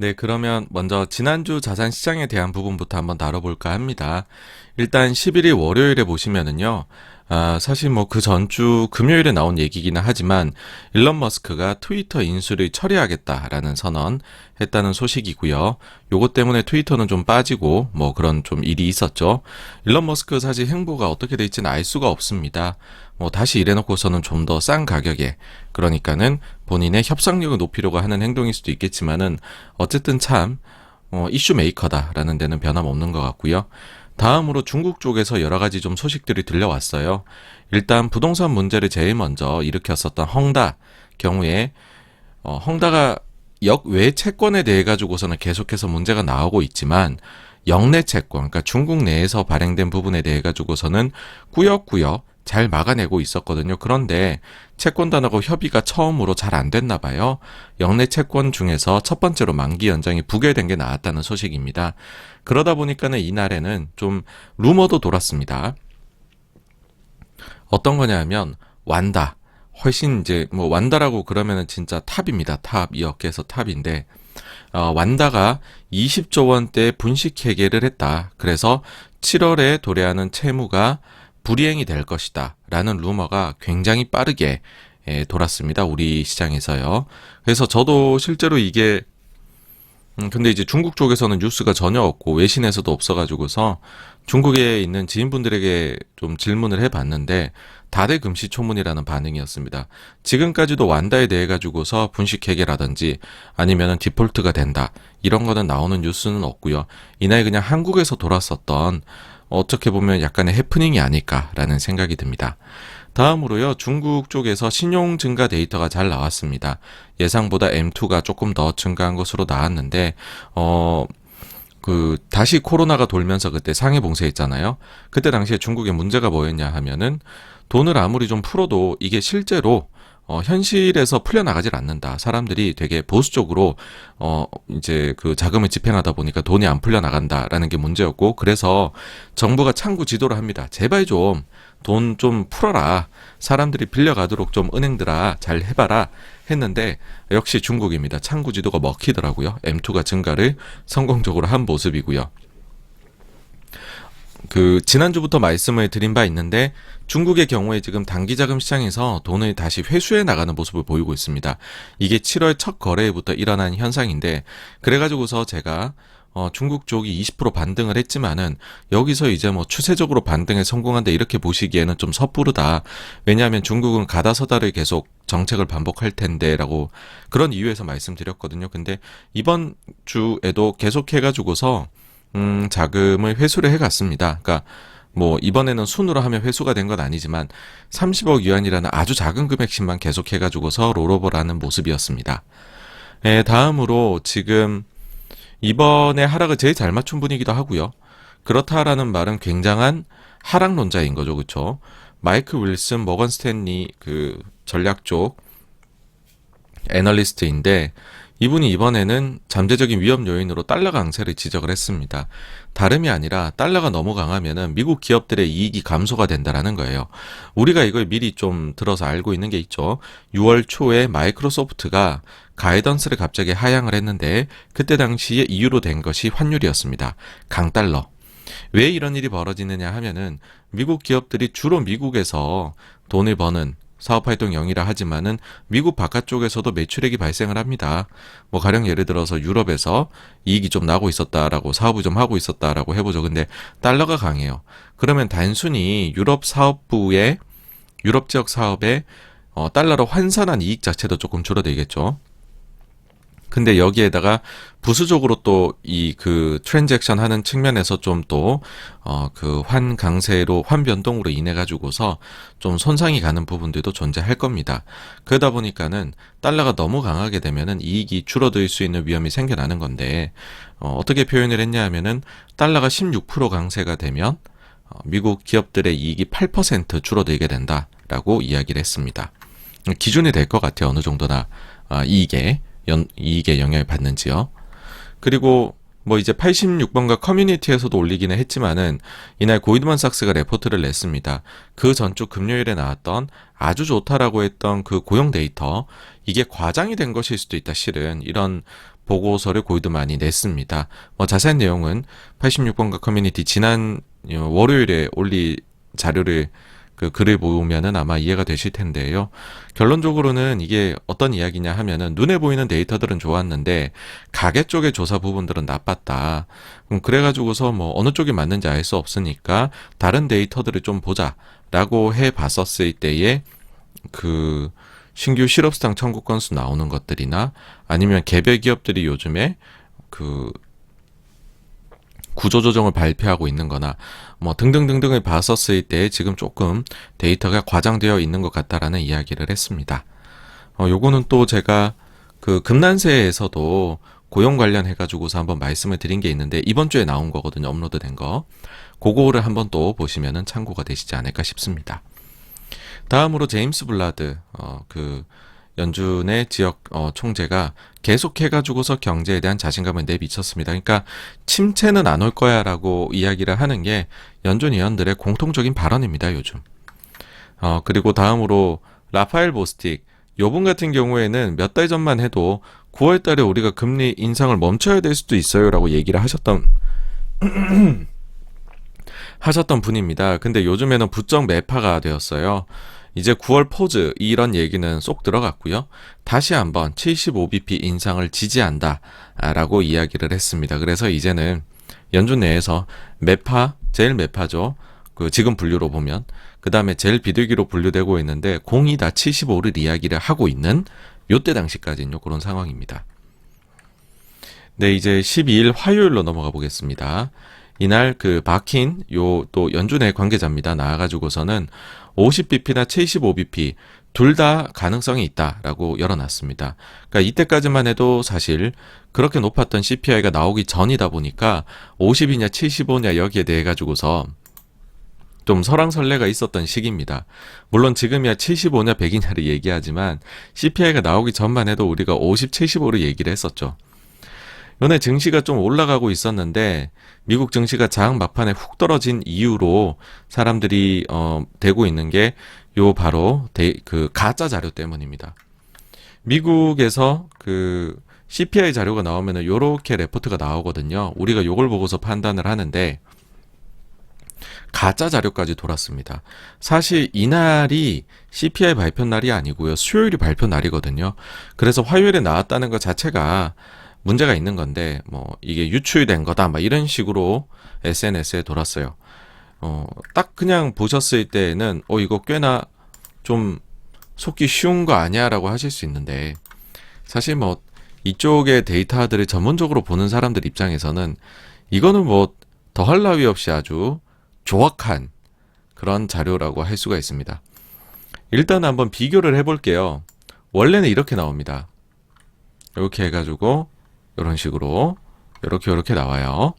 네, 그러면 먼저 지난주 자산 시장에 대한 부분부터 한번 다뤄볼까 합니다. 일단 11일 월요일에 보시면은요, 사실 뭐 그 전주 금요일에 나온 얘기기는 하지만 일론 머스크가 트위터 인수를 처리하겠다라는 선언 했다는 소식이고요. 요것 때문에 트위터는 좀 빠지고 뭐 그런 좀 일이 있었죠. 일론 머스크 사실 행보가 어떻게 될지는 알 수가 없습니다. 뭐 다시 이래놓고서는 좀 더 싼 가격에 그러니까는 본인의 협상력을 높이려고 하는 행동일 수도 있겠지만은 어쨌든 참 이슈 메이커다라는 데는 변함없는 것 같고요. 다음으로 중국 쪽에서 여러 가지 좀 소식들이 들려왔어요. 일단 부동산 문제를 제일 먼저 일으켰었던 헝다 경우에 헝다가 역외 채권에 대해 가지고서는 계속해서 문제가 나오고 있지만 역내 채권, 그러니까 중국 내에서 발행된 부분에 대해 가지고서는 꾸역꾸역 잘 막아내고 있었거든요. 그런데 채권단하고 협의가 처음으로 잘 안 됐나 봐요. 역내 채권 중에서 첫 번째로 만기 연장이 부결된 게 나왔다는 소식입니다. 그러다 보니까는 이날에는 좀 루머도 돌았습니다. 어떤 거냐 하면 완다. 훨씬 이제 뭐 완다라고 그러면은 진짜 탑입니다. 탑. 이 업계에서 탑인데 완다가 20조 원대 분식 회계를 했다. 그래서 7월에 도래하는 채무가 불이행이 될 것이다. 라는 루머가 굉장히 빠르게 돌았습니다. 우리 시장에서요. 그래서 저도 실제로 이게 근데 이제 중국 쪽에서는 뉴스가 전혀 없고 외신에서도 없어가지고서 중국에 있는 지인분들에게 좀 질문을 해봤는데 다들 금시초문이라는 반응이었습니다. 지금까지도 완다에 대해 가지고서 분식회계라든지 아니면은 디폴트가 된다 이런 거는 나오는 뉴스는 없고요. 이날 그냥 한국에서 돌았었던 어떻게 보면 약간의 해프닝이 아닐까라는 생각이 듭니다. 다음으로요, 중국 쪽에서 신용 증가 데이터가 잘 나왔습니다. 예상보다 M2가 조금 더 증가한 것으로 나왔는데, 다시 코로나가 돌면서 그때 상해 봉쇄했잖아요. 그때 당시에 중국의 문제가 뭐였냐 하면은, 돈을 아무리 좀 풀어도 이게 실제로 현실에서 풀려나가질 않는다. 사람들이 되게 보수적으로, 이제 그 자금을 집행하다 보니까 돈이 안 풀려나간다라는 게 문제였고, 그래서 정부가 창구 지도를 합니다. 제발 좀 돈 좀 풀어라. 사람들이 빌려가도록 좀 은행들아 잘 해봐라. 했는데, 역시 중국입니다. 창구 지도가 먹히더라고요. M2가 증가를 성공적으로 한 모습이고요. 지난주부터 말씀을 드린 바 있는데 중국의 경우에 지금 단기자금 시장에서 돈을 다시 회수해 나가는 모습을 보이고 있습니다. 이게 7월 첫 거래일부터 일어난 현상인데 그래가지고서 제가 중국 쪽이 20% 반등을 했지만은 여기서 이제 뭐 추세적으로 반등에 성공한다 이렇게 보시기에는 좀 섣부르다. 왜냐하면 중국은 가다서다를 계속 정책을 반복할 텐데라고 그런 이유에서 말씀드렸거든요. 근데 이번 주에도 계속 해가지고서 자금을 회수를 해갔습니다. 그러니까 뭐 이번에는 순으로 하면 회수가 된 건 아니지만 30억 위안이라는 아주 작은 금액씩만 계속 해가지고서 롤오버라는 모습이었습니다. 다음으로 지금 이번에 하락을 제일 잘 맞춘 분이기도 하고요. 그렇다라는 말은 굉장한 하락론자인 거죠, 그렇죠? 마이크 윌슨, 모건 스탠리 그 전략 쪽 애널리스트인데 이분이 이번에는 잠재적인 위험 요인으로 달러 강세를 지적을 했습니다. 다름이 아니라 달러가 너무 강하면은 미국 기업들의 이익이 감소가 된다라는 거예요. 우리가 이걸 미리 좀 들어서 알고 있는 게 있죠. 6월 초에 마이크로소프트가 가이던스를 갑자기 하향을 했는데 그때 당시에 이유로 된 것이 환율이었습니다. 강달러. 왜 이런 일이 벌어지느냐 하면은 미국 기업들이 주로 미국에서 돈을 버는 사업활동 영이라 하지만은 미국 바깥쪽에서도 매출액이 발생을 합니다. 뭐 가령 예를 들어서 유럽에서 이익이 좀 나고 있었다라고 사업을 좀 하고 있었다라고 해보죠. 근데 달러가 강해요. 그러면 단순히 유럽 사업부의 유럽 지역 사업에 달러로 환산한 이익 자체도 조금 줄어들겠죠. 근데 여기에다가 부수적으로 또 이 트랜잭션 하는 측면에서 좀 또 환 강세로 환 변동으로 인해 가지고서 좀 손상이 가는 부분들도 존재할 겁니다. 그러다 보니까는 달러가 너무 강하게 되면은 이익이 줄어들 수 있는 위험이 생겨나는 건데 어떻게 표현을 했냐 하면은 달러가 16% 강세가 되면 미국 기업들의 이익이 8% 줄어들게 된다라고 이야기를 했습니다. 기준이 될 것 같아요. 어느 정도나 이익에 영향을 받는지요. 그리고 뭐 이제 86번가 커뮤니티에서도 올리기는 했지만은 이날 고이드만삭스가 레포트를 냈습니다. 그 전주 금요일에 나왔던 아주 좋다라고 했던 그 고용 데이터 이게 과장이 된 것일 수도 있다. 실은 이런 보고서를 골드만이 냈습니다. 자세한 내용은 86번가 커뮤니티 지난 월요일에 올린 자료를 글을 보면은 아마 이해가 되실 텐데요. 결론적으로는 이게 어떤 이야기냐 하면은 눈에 보이는 데이터들은 좋았는데 가계 쪽의 조사 부분들은 나빴다. 그래가지고서 어느 쪽이 맞는지 알 수 없으니까 다른 데이터들을 좀 보자라고 해 봤었을 때에 신규 실업수당 청구 건수 나오는 것들이나 아니면 개별 기업들이 요즘에 구조조정을 발표하고 있는 거나 등등등등을 봤었을 때 지금 조금 데이터가 과장되어 있는 것 같다라는 이야기를 했습니다. 요거는 또 제가 금난세에서도 고용 관련해가지고서 한번 말씀을 드린 게 있는데 이번 주에 나온 거거든요. 업로드된 거. 그거를 한번 또 보시면은 참고가 되시지 않을까 싶습니다. 다음으로 제임스 블라드, 연준의 지역 총재가 계속해가지고서 경제에 대한 자신감을 내비쳤습니다. 그러니까 침체는 안 올 거야라고 이야기를 하는 게 연준 위원들의 공통적인 발언입니다. 요즘. 그리고 다음으로 라파엘 보스틱, 요분 같은 경우에는 몇 달 전만 해도 9월 달에 우리가 금리 인상을 멈춰야 될 수도 있어요라고 얘기를 하셨던 분입니다. 근데 요즘에는 부쩍 매파가 되었어요. 이제 9월 포즈 이런 얘기는 쏙 들어갔고요. 다시 한번 75bp 인상을 지지한다 라고 이야기를 했습니다. 그래서 이제는 연준 내에서 매파, 제일 매파죠. 지금 분류로 보면 그 다음에 제일 비둘기로 분류되고 있는데 공이 다 75를 이야기를 하고 있는 요때 당시까지는 그런 상황입니다. 네, 이제 12일 화요일로 넘어가 보겠습니다. 이날 박힌 또 연준의 관계자입니다. 나와가지고서는 50bp나 75bp 둘 다 가능성이 있다라고 열어놨습니다. 그러니까 이때까지만 해도 사실 그렇게 높았던 CPI가 나오기 전이다 보니까 50이냐 75냐 여기에 대해 가지고서 좀 설왕설래가 있었던 시기입니다. 물론 지금이야 75냐 100이냐를 얘기하지만 CPI가 나오기 전만 해도 우리가 50, 75를 얘기를 했었죠. 요새 증시가 좀 올라가고 있었는데 미국 증시가 장 막판에 훅 떨어진 이유로 사람들이 대고 있는 게 바로 가짜 자료 때문입니다. 미국에서 CPI 자료가 나오면은 요렇게 레포트가 나오거든요. 우리가 요걸 보고서 판단을 하는데 가짜 자료까지 돌았습니다. 사실 이날이 CPI 발표 날이 아니고요. 수요일이 발표 날이거든요. 그래서 화요일에 나왔다는 것 자체가 문제가 있는 건데 이게 유출된 거다 이런 식으로 SNS에 돌았어요. 딱 그냥 보셨을 때는 이거 꽤나 좀 속기 쉬운 거 아니야 라고 하실 수 있는데 사실 이쪽의 데이터들을 전문적으로 보는 사람들 입장에서는 이거는 더할 나위 없이 아주 조악한 그런 자료라고 할 수가 있습니다. 일단 한번 비교를 해볼게요. 원래는 이렇게 나옵니다. 이렇게 해가지고 이런 식으로 이렇게 나와요.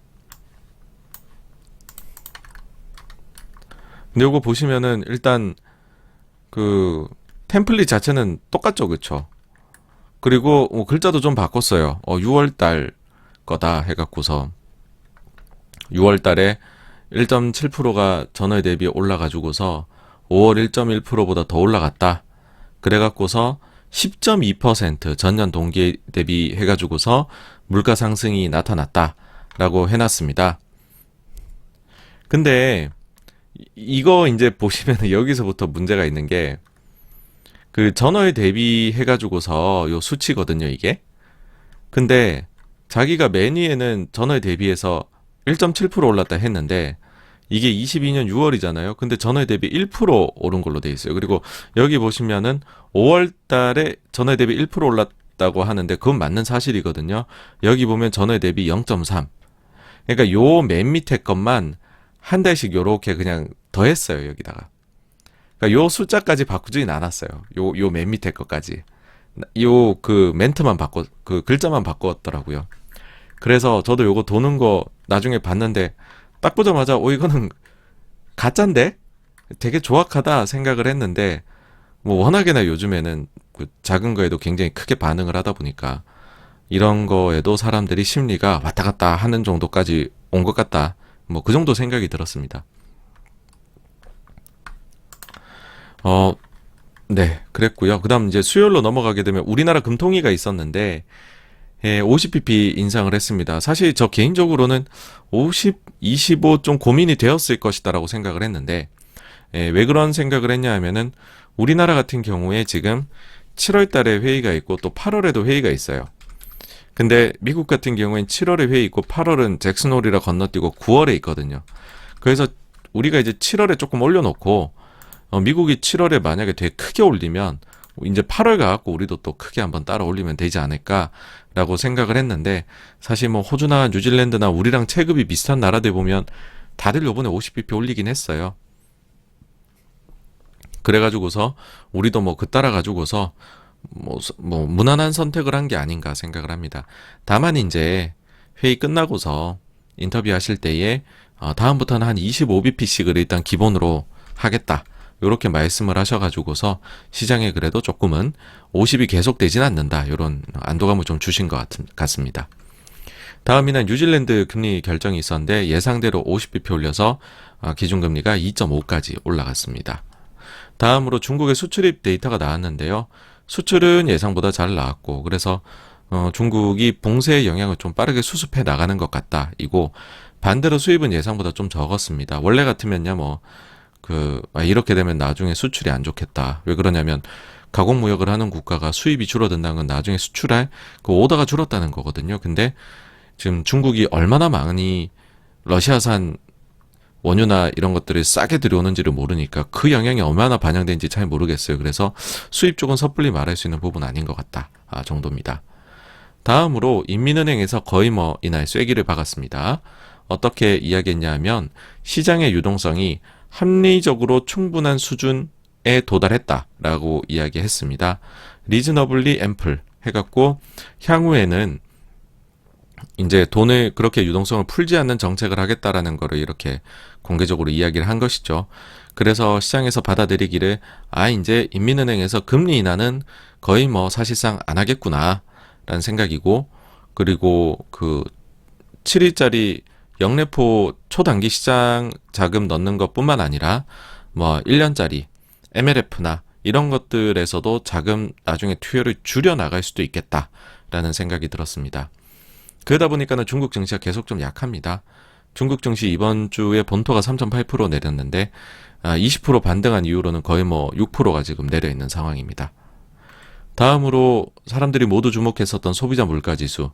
근데 이거 보시면은 일단 템플릿 자체는 똑같죠, 그쵸? 그리고 글자도 좀 바꿨어요. 6월달 거다 해갖고서 6월달에 1.7%가 전월 대비 올라가지고서 5월 1.1%보다 더 올라갔다. 그래갖고서 10.2% 전년 동기 대비 해가지고서 물가 상승이 나타났다라고 해놨습니다. 근데 이거 이제 보시면 여기서부터 문제가 있는 게 전월 대비 해가지고서 요 수치거든요, 이게. 근데 자기가 맨 위에는 전월 대비해서 1.7% 올랐다 했는데 이게 22년 6월이잖아요. 근데 전월 대비 1% 오른 걸로 돼 있어요. 그리고 여기 보시면은 5월 달에 전월 대비 1% 올랐다고 하는데 그건 맞는 사실이거든요. 여기 보면 전월 대비 0.3. 그러니까 요 맨 밑에 것만 한 달씩 요렇게 그냥 더했어요, 여기다가. 그러니까 요 숫자까지 바꾸진 않았어요. 요 맨 밑에 것까지. 요 멘트만 글자만 바꿨더라고요. 그래서 저도 요거 도는 거 나중에 봤는데 딱 보자마자 이거는 가짜인데? 되게 조악하다 생각을 했는데 워낙에나 요즘에는 작은 거에도 굉장히 크게 반응을 하다 보니까 이런 거에도 사람들이 심리가 왔다 갔다 하는 정도까지 온 것 같다. 그 정도 생각이 들었습니다. 네, 그랬고요. 그 다음 이제 수요일로 넘어가게 되면 우리나라 금통위가 있었는데 예, 50pp 인상을 했습니다. 사실 저 개인적으로는 50, 25 좀 고민이 되었을 것이다라고 생각을 했는데, 예, 왜 그런 생각을 했냐 하면은 우리나라 같은 경우에 지금 7월 달에 회의가 있고 또 8월에도 회의가 있어요. 근데 미국 같은 경우엔 7월에 회의 있고 8월은 잭슨 홀이라 건너뛰고 9월에 있거든요. 그래서 우리가 이제 7월에 조금 올려놓고 미국이 7월에 만약에 되게 크게 올리면 이제 8월 가갖고 우리도 또 크게 한번 따라 올리면 되지 않을까라고 생각을 했는데, 사실 뭐 호주나 뉴질랜드나 우리랑 체급이 비슷한 나라들 보면 다들 요번에 50bp 올리긴 했어요. 그래가지고서 우리도 뭐 그 따라 가지고서 뭐 무난한 선택을 한 게 아닌가 생각을 합니다. 다만 이제 회의 끝나고서 인터뷰 하실 때에 다음부터는 한 25bp씩을 일단 기본으로 하겠다, 요렇게 말씀을 하셔가지고서 시장에 그래도 조금은 50이 계속되진 않는다, 요런 안도감을 좀 주신 것 같습니다. 다음이는 뉴질랜드 금리 결정이 있었는데 예상대로 50bp 올려서 기준금리가 2.5까지 올라갔습니다. 다음으로 중국의 수출입 데이터가 나왔는데요. 수출은 예상보다 잘 나왔고, 그래서 중국이 봉쇄의 영향을 좀 빠르게 수습해 나가는 것 같다, 이고 반대로 수입은 예상보다 좀 적었습니다. 원래 같으면요, 이렇게 되면 나중에 수출이 안 좋겠다. 왜 그러냐면 가공무역을 하는 국가가 수입이 줄어든다는 건 나중에 수출할 그 오더가 줄었다는 거거든요. 근데 지금 중국이 얼마나 많이 러시아산 원유나 이런 것들을 싸게 들여오는지를 모르니까 그 영향이 얼마나 반영된지 잘 모르겠어요. 그래서 수입 쪽은 섣불리 말할 수 있는 부분은 아닌 것 같다, 정도입니다. 다음으로 인민은행에서 거의 이날 쐐기를 박았습니다. 어떻게 이야기했냐 하면 시장의 유동성이 합리적으로 충분한 수준에 도달했다라고 이야기했습니다. reasonably ample 해갖고 향후에는 이제 돈을 그렇게 유동성을 풀지 않는 정책을 하겠다라는 거를 이렇게 공개적으로 이야기를 한 것이죠. 그래서 시장에서 받아들이기를 이제 인민은행에서 금리 인하는 거의 사실상 안 하겠구나 라는 생각이고, 그리고 그 7일짜리 영래포 초단기 시장 자금 넣는 것뿐만 아니라 1년짜리 MLF나 이런 것들에서도 자금 나중에 투여를 줄여 나갈 수도 있겠다라는 생각이 들었습니다. 그러다 보니까는 중국 증시가 계속 좀 약합니다. 중국 증시 이번 주에 본토가 3.8% 내렸는데 20% 반등한 이후로는 거의 6%가 지금 내려 있는 상황입니다. 다음으로 사람들이 모두 주목했었던 소비자 물가지수,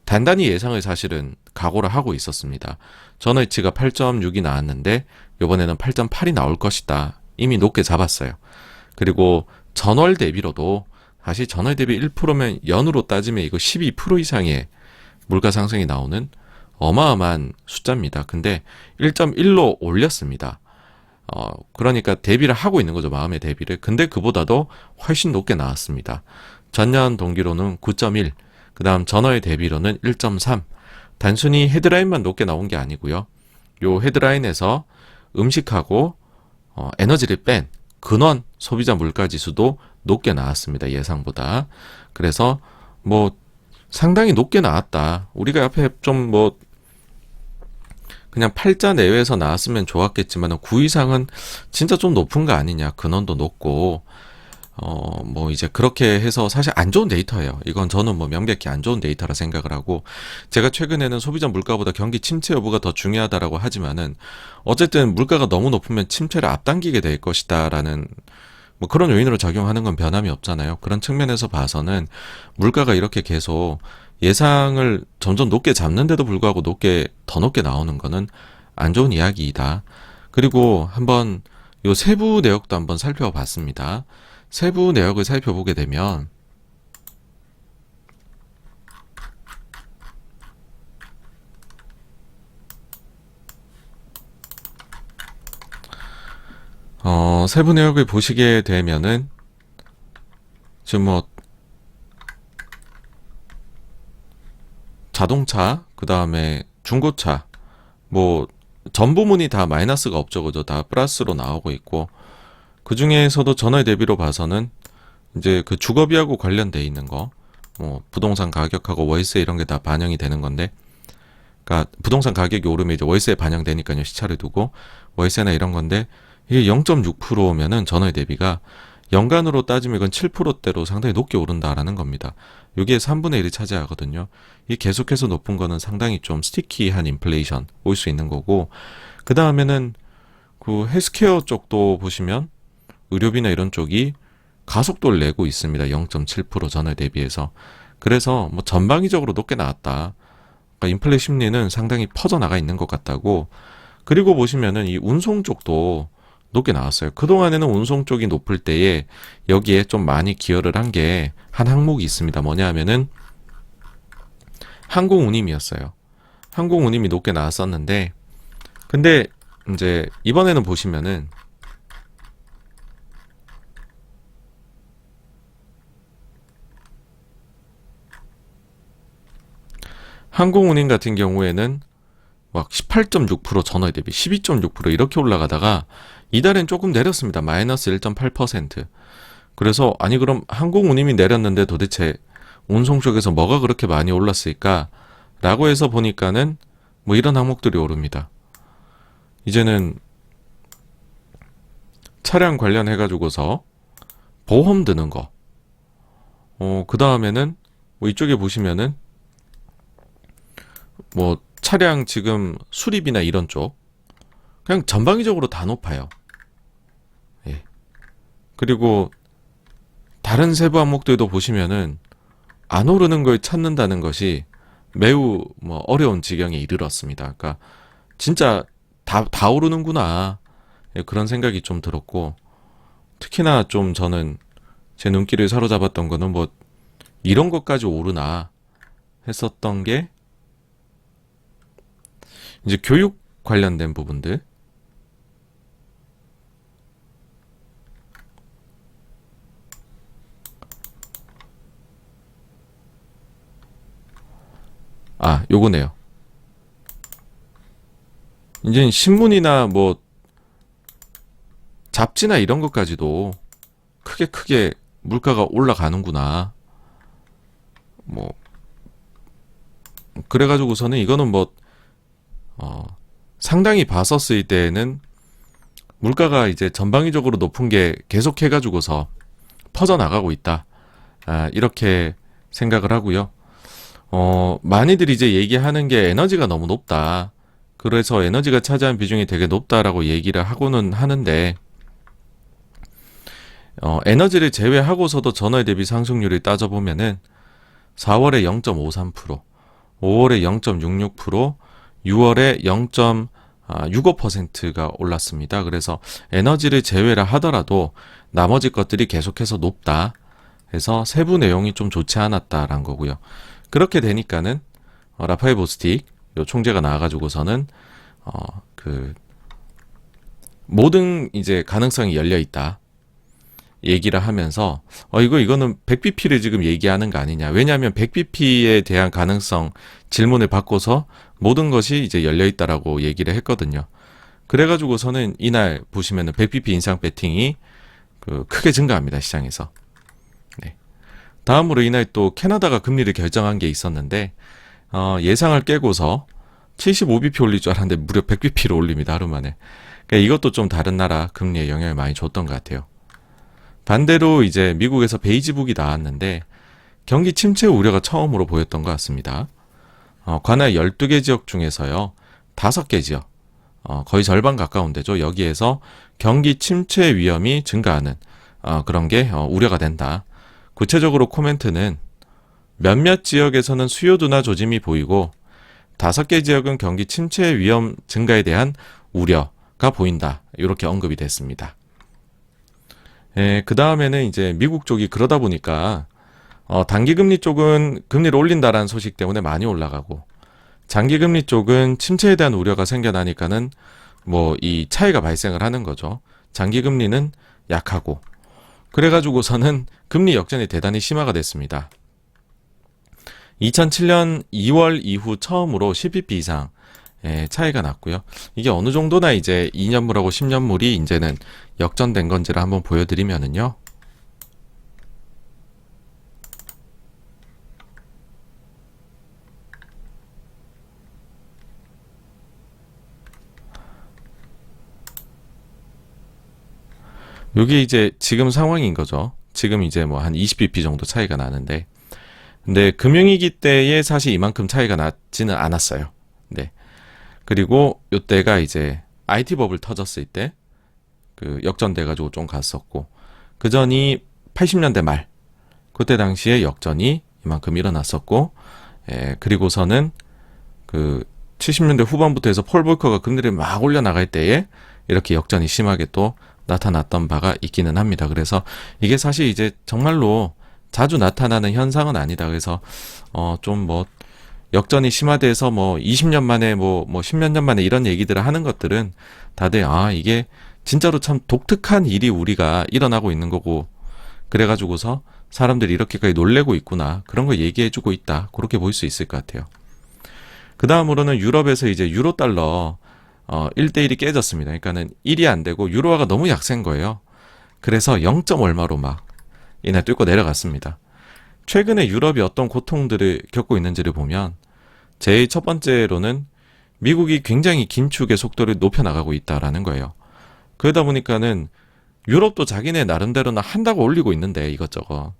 단단히 예상을 사실은 각오를 하고 있었습니다. 전월치가 8.6이 나왔는데 이번에는 8.8이 나올 것이다, 이미 높게 잡았어요. 그리고 전월 대비로도, 사실 전월 대비 1%면 연으로 따지면 이거 12% 이상의 물가 상승이 나오는 어마어마한 숫자입니다. 근데 1.1로 올렸습니다. 그러니까 대비를 하고 있는 거죠, 마음의 대비를. 근데 그보다도 훨씬 높게 나왔습니다. 전년 동기로는 9.1, 그 다음 전월 대비로는 1.3. 단순히 헤드라인만 높게 나온 게 아니고요. 요 헤드라인에서 음식하고 에너지를 뺀 근원 소비자 물가지수도 높게 나왔습니다, 예상보다. 그래서 상당히 높게 나왔다. 우리가 옆에 좀 그냥 8자 내외에서 나왔으면 좋았겠지만 9 이상은 진짜 좀 높은 거 아니냐. 근원도 높고 이제 그렇게 해서 사실 안 좋은 데이터예요. 이건 저는 명백히 안 좋은 데이터라 생각을 하고, 제가 최근에는 소비자 물가보다 경기 침체 여부가 더 중요하다라고 하지만은 어쨌든 물가가 너무 높으면 침체를 앞당기게 될 것이다라는 그런 요인으로 작용하는 건 변함이 없잖아요. 그런 측면에서 봐서는 물가가 이렇게 계속 예상을 점점 높게 잡는데도 불구하고 더 높게 나오는 거는 안 좋은 이야기이다. 그리고 한번 요 세부 내역도 한번 살펴봤습니다. 세부 내역을 살펴보게 되면 세부 내역을 보시게 되면은 지금 자동차, 그 다음에 중고차, 전 부문이 다 마이너스가 없죠, 그죠? 다 플러스로 나오고 있고, 그 중에서도 전월 대비로 봐서는 이제 그 주거비하고 관련돼 있는 거, 부동산 가격하고 월세 이런 게 다 반영이 되는 건데, 그러니까 부동산 가격이 오르면 이제 월세에 반영되니까요, 시차를 두고 월세나 이런 건데, 이게 0.6%면은 전월 대비가 연간으로 따지면 이건 7%대로 상당히 높게 오른다라는 겁니다. 여기에 3분의 1이 차지하거든요. 이 계속해서 높은 거는 상당히 좀 스티키한 인플레이션 올 수 있는 거고, 그 다음에는 그 헬스케어 쪽도 보시면 의료비나 이런 쪽이 가속도를 내고 있습니다. 0.7% 전월 대비해서. 그래서 뭐 전방위적으로 높게 나왔다. 그러니까 인플레 심리는 상당히 퍼져나가 있는 것 같다고. 그리고 보시면은 이 운송 쪽도 높게 나왔어요. 그동안에는 운송 쪽이 높을 때에 여기에 좀 많이 기여를 한 게 한 항목이 있습니다. 뭐냐 하면은 항공운임이었어요. 항공운임이 높게 나왔었는데, 근데 이제 이번에는 보시면은 항공운임 같은 경우에는 막 18.6% 전월 대비 12.6% 이렇게 올라가다가 이달엔 조금 내렸습니다. 마이너스 1.8%. 그래서 아니 그럼 항공운임이 내렸는데 도대체 운송 쪽에서 뭐가 그렇게 많이 올랐을까? 라고 해서 보니까는 뭐 이런 항목들이 오릅니다. 이제는 차량 관련해가지고서 보험 드는 거. 그 다음에는 뭐 이쪽에 보시면은 뭐 차량 지금 수리비나 이런 쪽. 그냥 전방위적으로 다 높아요. 예. 그리고 다른 세부 항목들도 보시면은 안 오르는 걸 찾는다는 것이 매우 뭐 어려운 지경에 이르렀습니다. 그러니까 진짜 다 오르는구나. 예, 그런 생각이 좀 들었고, 특히나 좀 저는 제 눈길을 사로잡았던 거는 뭐 이런 것까지 오르나 했었던 게 이제 교육 관련된 부분들. 아, 요거네요. 이제 신문이나 뭐 잡지나 이런 것까지도 크게 물가가 올라가는구나. 뭐 그래가지고서는 이거는 뭐 상당히 봤었을 때에는 물가가 이제 전방위적으로 높은 게 계속해가지고서 퍼져나가고 있다. 아, 이렇게 생각을 하고요. 많이들 이제 얘기하는 게 에너지가 너무 높다. 그래서 에너지가 차지한 비중이 되게 높다라고 얘기를 하고는 하는데, 에너지를 제외하고서도 전월 대비 상승률을 따져보면은 4월에 0.53%, 5월에 0.66%, 6월에 0.65%가 올랐습니다. 그래서 에너지를 제외를 하더라도 나머지 것들이 계속해서 높다. 해서 세부 내용이 좀 좋지 않았다라는 거고요. 그렇게 되니까는 라파엘 보스틱 요 총재가 나와가지고서는 그 모든 이제 가능성이 열려 있다 얘기를 하면서 이거는 100bp를 지금 얘기하는 거 아니냐. 왜냐하면 100bp에 대한 가능성 질문을 받고서 모든 것이 이제 열려 있다라고 얘기를 했거든요. 그래가지고서는 이날 보시면은 100bp 인상 배팅이 크게 증가합니다, 시장에서. 네. 다음으로 이날 또 캐나다가 금리를 결정한 게 있었는데 예상을 깨고서 75bp 올릴 줄 알았는데 무려 100bp로 올립니다, 하루 만에. 그러니까 이것도 좀 다른 나라 금리에 영향을 많이 줬던 것 같아요. 반대로 이제 미국에서 베이지북이 나왔는데 경기 침체 우려가 처음으로 보였던 것 같습니다. 관할 12개 지역 중에서요, 5개 지역, 거의 절반 가까운 데죠. 여기에서 경기 침체 위험이 증가하는 그런 게 우려가 된다. 구체적으로 코멘트는 몇몇 지역에서는 수요 둔화 조짐이 보이고 5개 지역은 경기 침체 위험 증가에 대한 우려가 보인다. 이렇게 언급이 됐습니다. 그 다음에는 이제 미국 쪽이 그러다 보니까 단기금리 쪽은 금리를 올린다라는 소식 때문에 많이 올라가고, 장기금리 쪽은 침체에 대한 우려가 생겨나니까는 뭐 이 차이가 발생을 하는 거죠. 장기금리는 약하고, 그래가지고서는 금리 역전이 대단히 심화가 됐습니다. 2007년 2월 이후 처음으로 10bp 이상 차이가 났고요. 이게 어느 정도나 이제 2년물하고 10년물이 이제는 역전된 건지를 한번 보여드리면은요. 요게 이제 지금 상황인 거죠. 지금 이제 뭐 한 20bp 정도 차이가 나는데, 근데 금융위기 때에 사실 이만큼 차이가 나지는 않았어요. 네. 그리고 요때가 이제 IT 버블 터졌을 때 그 역전돼가지고 좀 갔었고, 그 전이 80년대 말, 그때 당시에 역전이 이만큼 일어났었고, 그리고서는 그 70년대 후반부터 해서 폴 볼커가 금리를 막 올려나갈 때에 이렇게 역전이 심하게 또 나타났던 바가 있기는 합니다. 그래서 이게 사실 이제 정말로 자주 나타나는 현상은 아니다. 그래서 좀 뭐 역전이 심화돼서 뭐 20년 만에 뭐 10몇 년 만에 이런 얘기들을 하는 것들은 다들 이게 진짜로 참 독특한 일이 우리가 일어나고 있는 거고, 그래가지고서 사람들이 이렇게까지 놀래고 있구나, 그런 거 얘기해주고 있다, 그렇게 볼 수 있을 것 같아요. 그 다음으로는 유럽에서 이제 유로 달러 1대1이 깨졌습니다. 그러니까는 1이 안 되고 유로화가 너무 약세인 거예요. 그래서 0. 얼마로 막 이날 뚫고 내려갔습니다. 최근에 유럽이 어떤 고통들을 겪고 있는지를 보면, 제일 첫 번째로는 미국이 굉장히 긴축의 속도를 높여나가고 있다라는 거예요. 그러다 보니까는 유럽도 자기네 나름대로는 한다고 올리고 있는데 이것저것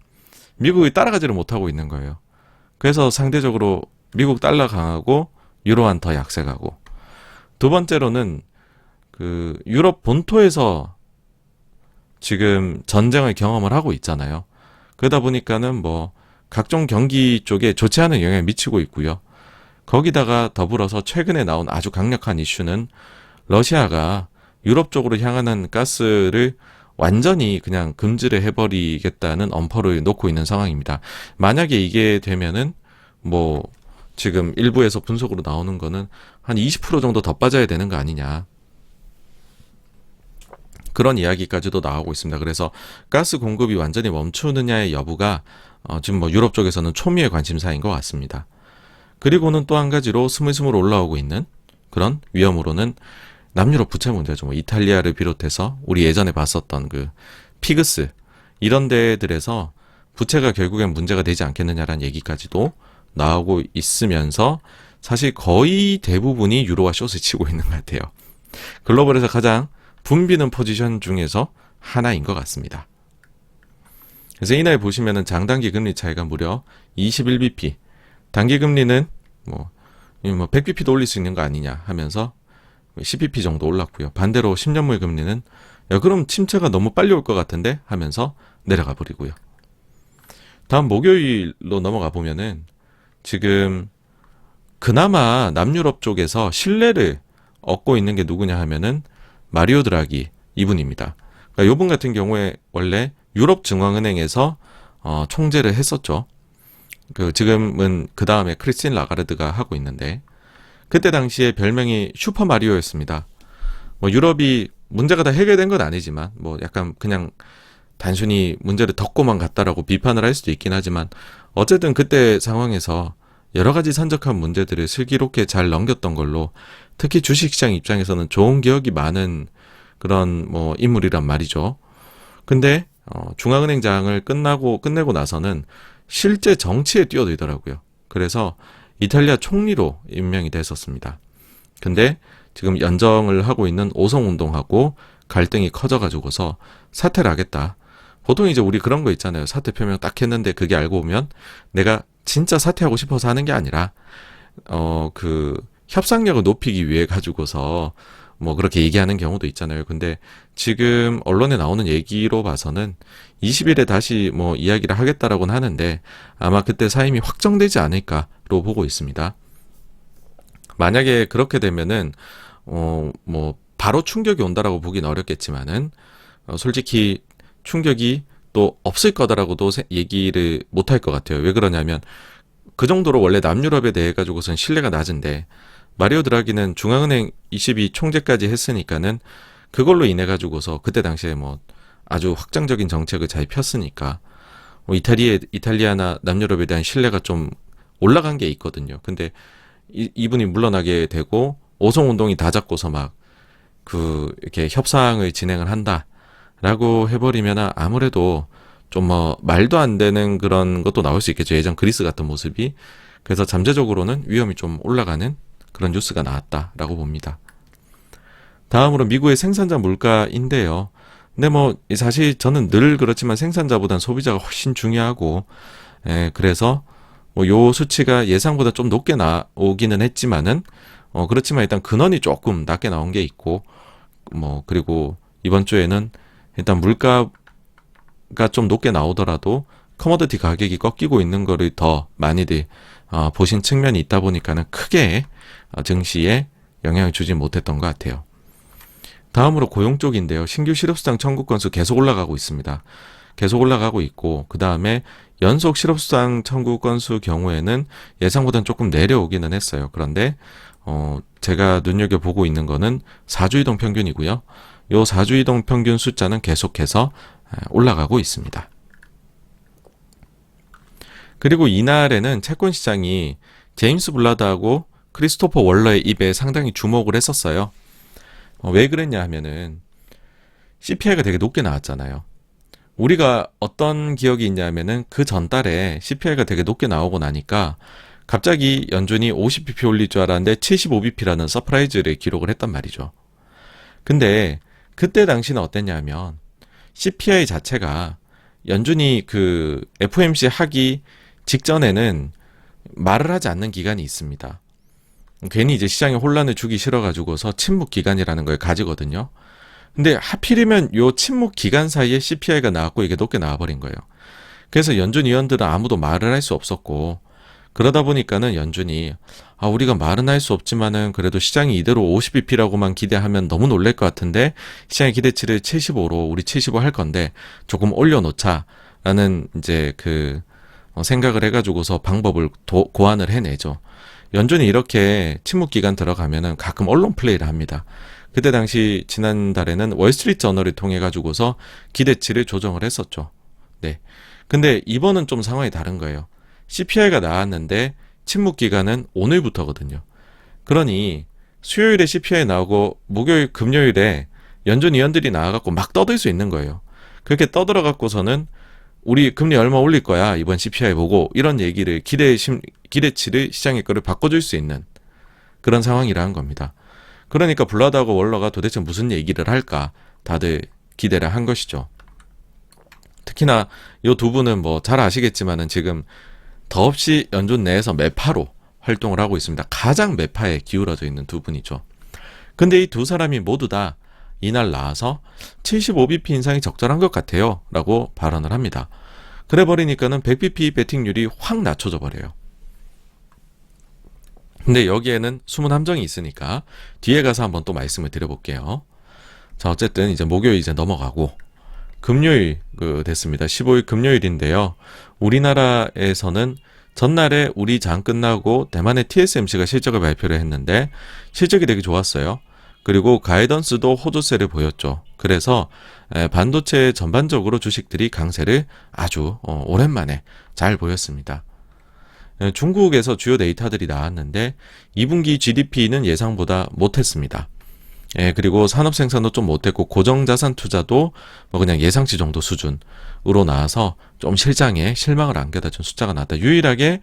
미국이 따라가지를 못하고 있는 거예요. 그래서 상대적으로 미국 달러 강하고 유로화는 더 약세 가고, 두 번째로는 그 유럽 본토에서 지금 전쟁을 경험을 하고 있잖아요. 그러다 보니까는 뭐 각종 경기 쪽에 좋지 않은 영향을 미치고 있고요. 거기다가 더불어서 최근에 나온 아주 강력한 이슈는 러시아가 유럽 쪽으로 향하는 가스를 완전히 그냥 금지를 해버리겠다는 엄포를 놓고 있는 상황입니다. 만약에 이게 되면은 뭐 지금 일부에서 분석으로 나오는 거는 한 20% 정도 더 빠져야 되는 거 아니냐, 그런 이야기까지도 나오고 있습니다. 그래서 가스 공급이 완전히 멈추느냐의 여부가 지금 뭐 유럽 쪽에서는 초미의 관심사인 것 같습니다. 그리고는 또 한 가지로 스물스물 올라오고 있는 그런 위험으로는 남유럽 부채 문제죠. 뭐 이탈리아를 비롯해서 우리 예전에 봤었던 그 피그스, 이런 데들에서 부채가 결국엔 문제가 되지 않겠느냐라는 얘기까지도 나오고 있으면서 사실 거의 대부분이 유로화 숏을 치고 있는 것 같아요. 글로벌에서 가장 붐비는 포지션 중에서 하나인 것 같습니다. 그래서 이날 보시면은 장단기 금리 차이가 무려 21bp, 단기 금리는 뭐 100bp도 올릴 수 있는 거 아니냐 하면서 10bp 정도 올랐고요. 반대로 10년물 금리는 그럼 침체가 너무 빨리 올 것 같은데 하면서 내려가 버리고요. 다음 목요일로 넘어가 보면은 지금 그나마 남유럽 쪽에서 신뢰를 얻고 있는 게 누구냐 하면은 마리오 드라기 이분입니다. 그러니까 이분 같은 경우에 원래 유럽 중앙은행에서 총재를 했었죠. 지금은 그 다음에 크리스틴 라가르드가 하고 있는데, 그때 당시에 별명이 슈퍼 마리오였습니다. 뭐 유럽이 문제가 다 해결된 건 아니지만 뭐 약간 그냥 단순히 문제를 덮고만 갔다라고 비판을 할 수도 있긴 하지만, 어쨌든 그때 상황에서 여러 가지 산적한 문제들을 슬기롭게 잘 넘겼던 걸로 특히 주식시장 입장에서는 좋은 기억이 많은 그런 뭐 인물이란 말이죠. 근데 중앙은행장을 끝내고 나서는 실제 정치에 뛰어들더라고요. 그래서 이탈리아 총리로 임명이 됐었습니다. 근데 지금 연정을 하고 있는 오성운동하고 갈등이 커져가지고서 사퇴를 하겠다. 보통 이제 우리 그런 거 있잖아요. 사퇴 표명 딱 했는데 그게 알고 보면 내가 진짜 사퇴하고 싶어서 하는 게 아니라 협상력을 높이기 위해 가지고서 뭐 그렇게 얘기하는 경우도 있잖아요. 근데 지금 언론에 나오는 얘기로 봐서는 20일에 다시 뭐 이야기를 하겠다라고는 하는데 아마 그때 사임이 확정되지 않을까로 보고 있습니다. 만약에 그렇게 되면은 뭐 바로 충격이 온다라고 보긴 어렵겠지만은 솔직히 충격이 또 없을 거다라고도 얘기를 못 할 것 같아요. 왜 그러냐면 그 정도로 원래 남유럽에 대해 가지고선 신뢰가 낮은데 마리오 드라기는 중앙은행 22 총재까지 했으니까는 그걸로 인해 가지고서 그때 당시에 뭐 아주 확장적인 정책을 잘 폈으니까 뭐 이탈리아나 남유럽에 대한 신뢰가 좀 올라간 게 있거든요. 근데 이분이 물러나게 되고 오성운동이 다 잡고서 막 이렇게 협상을 진행을 한다라고 해버리면 아무래도 좀 뭐 말도 안 되는 그런 것도 나올 수 있겠죠. 예전 그리스 같은 모습이. 그래서 잠재적으로는 위험이 좀 올라가는 그런 뉴스가 나왔다라고 봅니다. 다음으로 미국의 생산자 물가인데요. 근데 뭐 사실 저는 늘 그렇지만 생산자보단 소비자가 훨씬 중요하고, 그래서 뭐 요 수치가 예상보다 좀 높게 나오기는 했지만은, 그렇지만 일단 근원이 조금 낮게 나온 게 있고, 뭐 그리고 이번 주에는 일단 물가가 좀 높게 나오더라도 커머디티 가격이 꺾이고 있는 거를 더 많이들 보신 측면이 있다 보니까는 크게 증시에 영향을 주지 못했던 것 같아요. 다음으로 고용 쪽인데요. 신규 실업수당 청구 건수 계속 올라가고 있습니다. 계속 올라가고 있고, 그 다음에 연속 실업수당 청구 건수 경우에는 예상보다는 조금 내려오기는 했어요. 그런데 제가 눈여겨보고 있는 거는 4주 이동 평균이고요. 요 4주 이동 평균 숫자는 계속해서 올라가고 있습니다. 그리고 이날에는 채권 시장이 제임스 블라드하고 크리스토퍼 월러의 입에 상당히 주목을 했었어요. 왜 그랬냐 하면은 CPI가 되게 높게 나왔잖아요. 우리가 어떤 기억이 있냐면은 그 전달에 CPI가 되게 높게 나오고 나니까 갑자기 연준이 50bp 올릴 줄 알았는데 75bp라는 서프라이즈를 기록을 했단 말이죠. 근데 그때 당시는 어땠냐면 CPI 자체가 연준이 그 FOMC 하기 직전에는 말을 하지 않는 기간이 있습니다. 괜히 이제 시장에 혼란을 주기 싫어가지고서 침묵 기간이라는 걸 가지거든요. 근데 하필이면 요 침묵 기간 사이에 CPI가 나왔고 이게 높게 나와버린 거예요. 그래서 연준 위원들은 아무도 말을 할 수 없었고, 그러다 보니까는 연준이 우리가 말은 할 수 없지만은 그래도 시장이 이대로 50bp라고만 기대하면 너무 놀랄 것 같은데 시장의 기대치를 75로 우리 75 할 건데 조금 올려놓자라는 이제 그 생각을 해가지고서 방법을 고안을 해내죠. 연준이 이렇게 침묵 기간 들어가면은 가끔 언론 플레이를 합니다. 그때 당시 지난달에는 월스트리트 저널을 통해 가지고서 기대치를 조정을 했었죠. 네. 근데 이번은 좀 상황이 다른 거예요. CPI가 나왔는데 침묵 기간은 오늘부터거든요. 그러니 수요일에 CPI 나오고 목요일, 금요일에 연준 위원들이 나와갖고 막 떠들 수 있는 거예요. 그렇게 떠들어갖고서는 우리 금리 얼마 올릴 거야 이번 CPI 보고 이런 얘기를 기대치를 시장의 거를 바꿔줄 수 있는 그런 상황이라는 겁니다. 그러니까 블라드하고 월러가 도대체 무슨 얘기를 할까 다들 기대를 한 것이죠. 특히나 이 두 분은 뭐 잘 아시겠지만은 지금 더없이 연준 내에서 매파로 활동을 하고 있습니다. 가장 매파에 기울어져 있는 두 분이죠. 근데 이 두 사람이 모두 다 이날 나와서 75bp 인상이 적절한 것 같아요 라고 발언을 합니다. 그래 버리니까는 100bp 베팅률이 확 낮춰져 버려요. 근데 여기에는 숨은 함정이 있으니까 뒤에 가서 한번 또 말씀을 드려볼게요. 자, 어쨌든 이제 목요일 이제 넘어가고 금요일 됐습니다. 15일 금요일인데요. 우리나라에서는 전날에 우리 장 끝나고 대만의 TSMC가 실적을 발표를 했는데 실적이 되게 좋았어요. 그리고 가이던스도 호조세를 보였죠. 그래서 반도체 전반적으로 주식들이 강세를 아주 오랜만에 잘 보였습니다. 중국에서 주요 데이터들이 나왔는데 2분기 GDP는 예상보다 못했습니다. 그리고 산업 생산도 좀 못했고 고정자산 투자도 뭐 그냥 예상치 정도 수준으로 나와서 좀 실장에 실망을 안겨다 준 숫자가 나왔다. 유일하게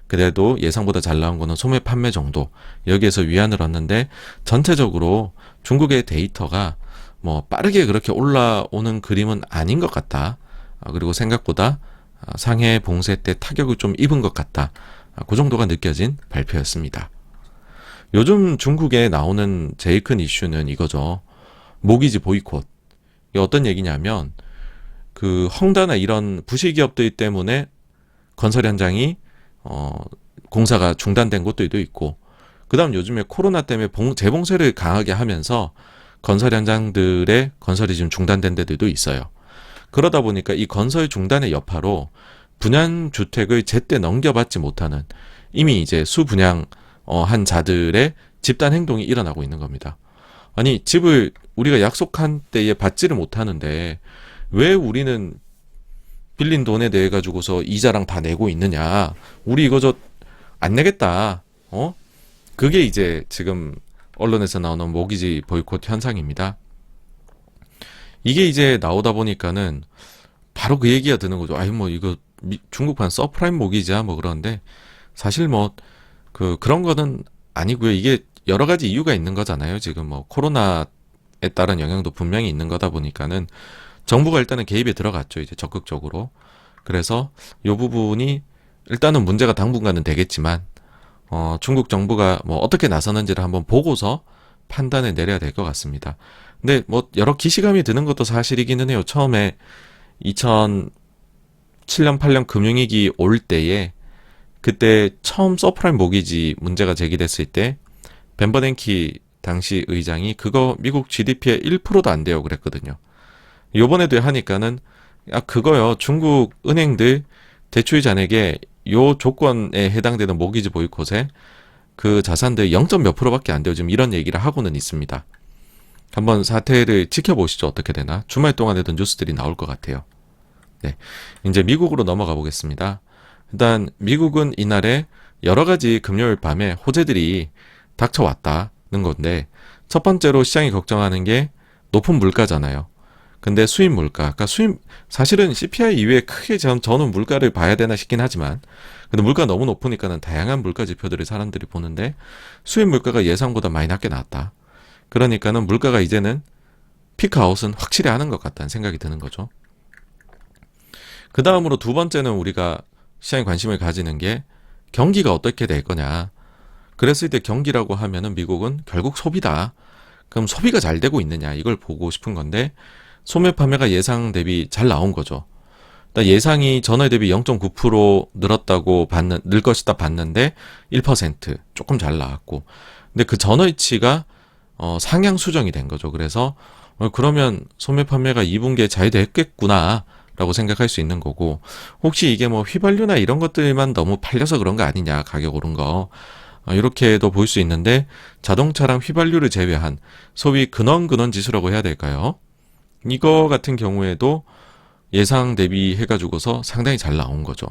그래도 예상보다 잘 나온 거는 소매 판매 정도 여기에서 위안을 얻는데 전체적으로 중국의 데이터가 뭐 빠르게 그렇게 올라오는 그림은 아닌 것 같다. 그리고 생각보다 상해 봉쇄 때 타격을 좀 입은 것 같다. 그 정도가 느껴진 발표였습니다. 요즘 중국에 나오는 제일 큰 이슈는 이거죠. 모기지 보이콧. 이게 어떤 얘기냐면 그 헝다나 이런 부실기업들 때문에 건설 현장이 공사가 중단된 곳들도 있고, 그 다음 요즘에 코로나 때문에 재봉쇄를 강하게 하면서 건설 현장들의 건설이 지금 중단된 데들도 있어요. 그러다 보니까 이 건설 중단의 여파로 분양주택을 제때 넘겨받지 못하는 이미 이제 수분양 한 자들의 집단 행동이 일어나고 있는 겁니다. 아니, 집을 우리가 약속한 때에 받지를 못하는데 왜 우리는 빌린 돈에 대해 가지고서 이자랑 다 내고 있느냐. 우리 이거 저 안 내겠다. 그게 이제 지금 언론에서 나오는 모기지 보이콧 현상입니다. 이게 이제 나오다 보니까는 바로 그 얘기가 드는 거죠. 아유, 뭐 이거 중국판 서프라임 모기지야 뭐 그러는데 사실 뭐 그런 거는 아니고요. 이게 여러 가지 이유가 있는 거잖아요. 지금 뭐 코로나 따른 영향도 분명히 있는 거다 보니까는 정부가 일단은 개입에 들어갔죠. 이제 적극적으로. 그래서 요 부분이 일단은 문제가 당분간은 되겠지만 중국 정부가 뭐 어떻게 나서는지를 한번 보고서 판단을 내려야 될 것 같습니다. 근데 뭐 여러 기시감이 드는 것도 사실이기는 해요. 처음에 2007년 8년 금융위기 올 때에 그때 처음 서프라임 모기지 문제가 제기됐을 때 벤 버냉키 당시 의장이 그거 미국 GDP의 1%도 안 돼요 그랬거든요. 요번에도 하니까는 그거요. 중국 은행들 대출 잔액에 요 조건에 해당되는 모기지 보이콧에 그 자산들 0. 몇 %밖에 안 돼요. 지금 이런 얘기를 하고는 있습니다. 한번 사태를 지켜보시죠. 어떻게 되나. 주말 동안에도 뉴스들이 나올 것 같아요. 네, 이제 미국으로 넘어가 보겠습니다. 일단 미국은 이날에 여러 가지 금요일 밤에 호재들이 닥쳐왔다는 건데 첫 번째로 시장이 걱정하는 게 높은 물가잖아요. 근데 수입 물가, 그러니까 사실은 CPI 이외에 크게 저는 물가를 봐야 되나 싶긴 하지만, 근데 물가 너무 높으니까는 다양한 물가 지표들을 사람들이 보는데, 수입 물가가 예상보다 많이 낮게 나왔다. 그러니까는 물가가 이제는 피크아웃은 확실히 하는 것 같다는 생각이 드는 거죠. 그 다음으로 두 번째는 우리가 시장에 관심을 가지는 게 경기가 어떻게 될 거냐. 그랬을 때 경기라고 하면은 미국은 결국 소비다. 그럼 소비가 잘 되고 있느냐 이걸 보고 싶은 건데 소매 판매가 예상 대비 잘 나온 거죠. 예상이 전월 대비 0.9% 늘 것이다 봤는데 1% 조금 잘 나왔고, 근데 그 전월치가 상향 수정이 된 거죠. 그래서 그러면 소매 판매가 2분기에 잘 됐겠구나 라고 생각할 수 있는 거고, 혹시 이게 뭐 휘발유나 이런 것들만 너무 팔려서 그런 거 아니냐, 가격 오른 거 이렇게도 볼 수 있는데, 자동차랑 휘발유를 제외한 소위 근원 지수라고 해야 될까요? 이거 같은 경우에도 예상 대비 해가지고서 상당히 잘 나온 거죠.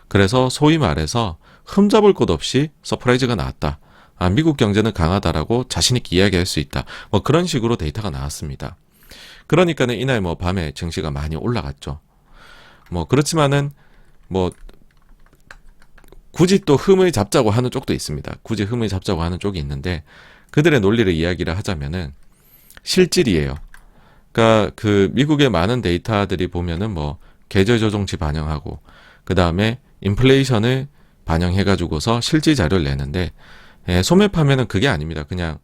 그래서 소위 말해서 흠잡을 곳 없이 서프라이즈가 나왔다. 미국 경제는 강하다라고 자신있게 이야기할 수 있다. 뭐 그런 식으로 데이터가 나왔습니다. 그러니까는 이날 뭐 밤에 증시가 많이 올라갔죠. 뭐 그렇지만은 뭐 굳이 또 흠을 잡자고 하는 쪽도 있습니다. 굳이 흠을 잡자고 하는 쪽이 있는데 그들의 논리를 이야기를 하자면은 실질이에요. 그러니까 그 미국의 많은 데이터들이 보면은 뭐 계절 조정치 반영하고 그 다음에 인플레이션을 반영해가지고서 실질 자료를 내는데 소매 판매는 그게 아닙니다. 그냥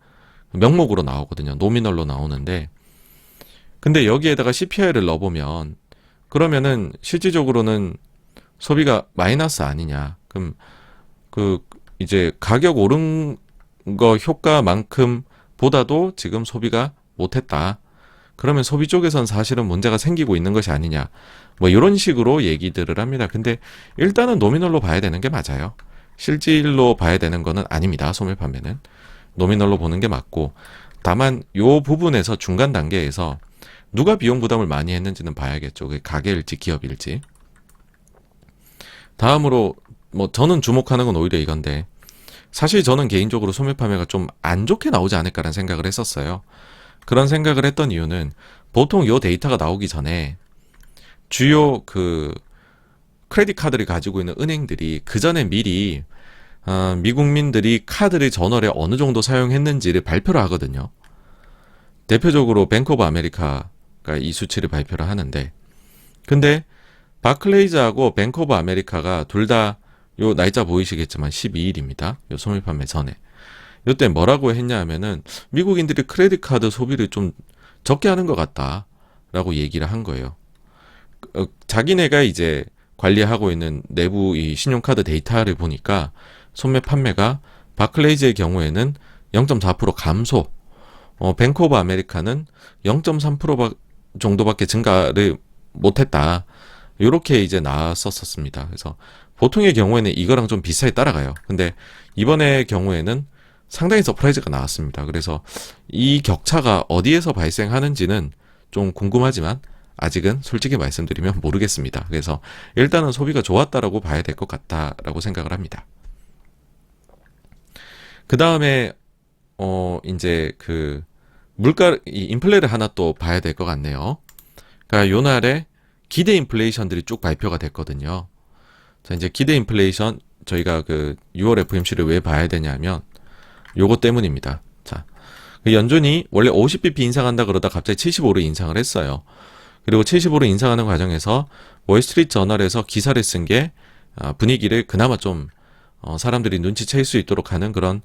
명목으로 나오거든요. 노미널로 나오는데 근데 여기에다가 CPI를 넣어보면 그러면은 실질적으로는 소비가 마이너스 아니냐. 그럼 그 이제 가격 오른 거 효과만큼 보다도 지금 소비가 못했다. 그러면 소비 쪽에선 사실은 문제가 생기고 있는 것이 아니냐. 뭐 이런 식으로 얘기들을 합니다. 근데 일단은 노미널로 봐야 되는 게 맞아요. 실질로 봐야 되는 거는 아닙니다. 소매 판매는. 노미널로 보는 게 맞고, 다만 요 부분에서 중간 단계에서 누가 비용 부담을 많이 했는지는 봐야겠죠. 그게 가게일지 기업일지. 다음으로 뭐 저는 주목하는 건 오히려 이건데, 사실 저는 개인적으로 소매 판매가 좀 안 좋게 나오지 않을까라는 생각을 했었어요. 그런 생각을 했던 이유는 보통 요 데이터가 나오기 전에 주요 그 크레딧 카드를 가지고 있는 은행들이 그 전에 미리 미국민들이 카드를 전월에 어느 정도 사용했는지를 발표를 하거든요. 대표적으로 뱅크 오브 아메리카가 이 수치를 발표를 하는데, 근데 바클레이즈하고 뱅크 오브 아메리카가 둘 다 요 날짜 보이시겠지만 12일입니다. 요 소매 판매 전에. 요때 뭐라고 했냐 하면은 미국인들이 크레딧 카드 소비를 좀 적게 하는 것 같다라고 얘기를 한 거예요. 자기네가 이제 관리하고 있는 내부 이 신용카드 데이터를 보니까 소매 판매가 바클레이즈의 경우에는 0.4% 감소, 뱅크 오브 아메리카는 0.3% 정도밖에 증가를 못했다. 이렇게 이제 나왔었습니다. 그래서 보통의 경우에는 이거랑 좀 비슷하게 따라가요. 근데 이번의 경우에는 상당히 서프라이즈가 나왔습니다. 그래서 이 격차가 어디에서 발생하는지는 좀 궁금하지만 아직은 솔직히 말씀드리면 모르겠습니다. 그래서 일단은 소비가 좋았다라고 봐야 될 것 같다라고 생각을 합니다. 그 다음에 이제 그 이 인플레를 하나 또 봐야 될 것 같네요. 그러니까 요 날에 기대 인플레이션들이 쭉 발표가 됐거든요. 자, 이제 기대 인플레이션 저희가 그 6월 FOMC를 왜 봐야 되냐면 요거 때문입니다. 자, 그 연준이 원래 50bp 인상한다 그러다 갑자기 75로 인상을 했어요. 그리고 75로 인상하는 과정에서 월스트리트 저널에서 기사를 쓴 게 분위기를 그나마 좀 사람들이 눈치챌 수 있도록 하는 그런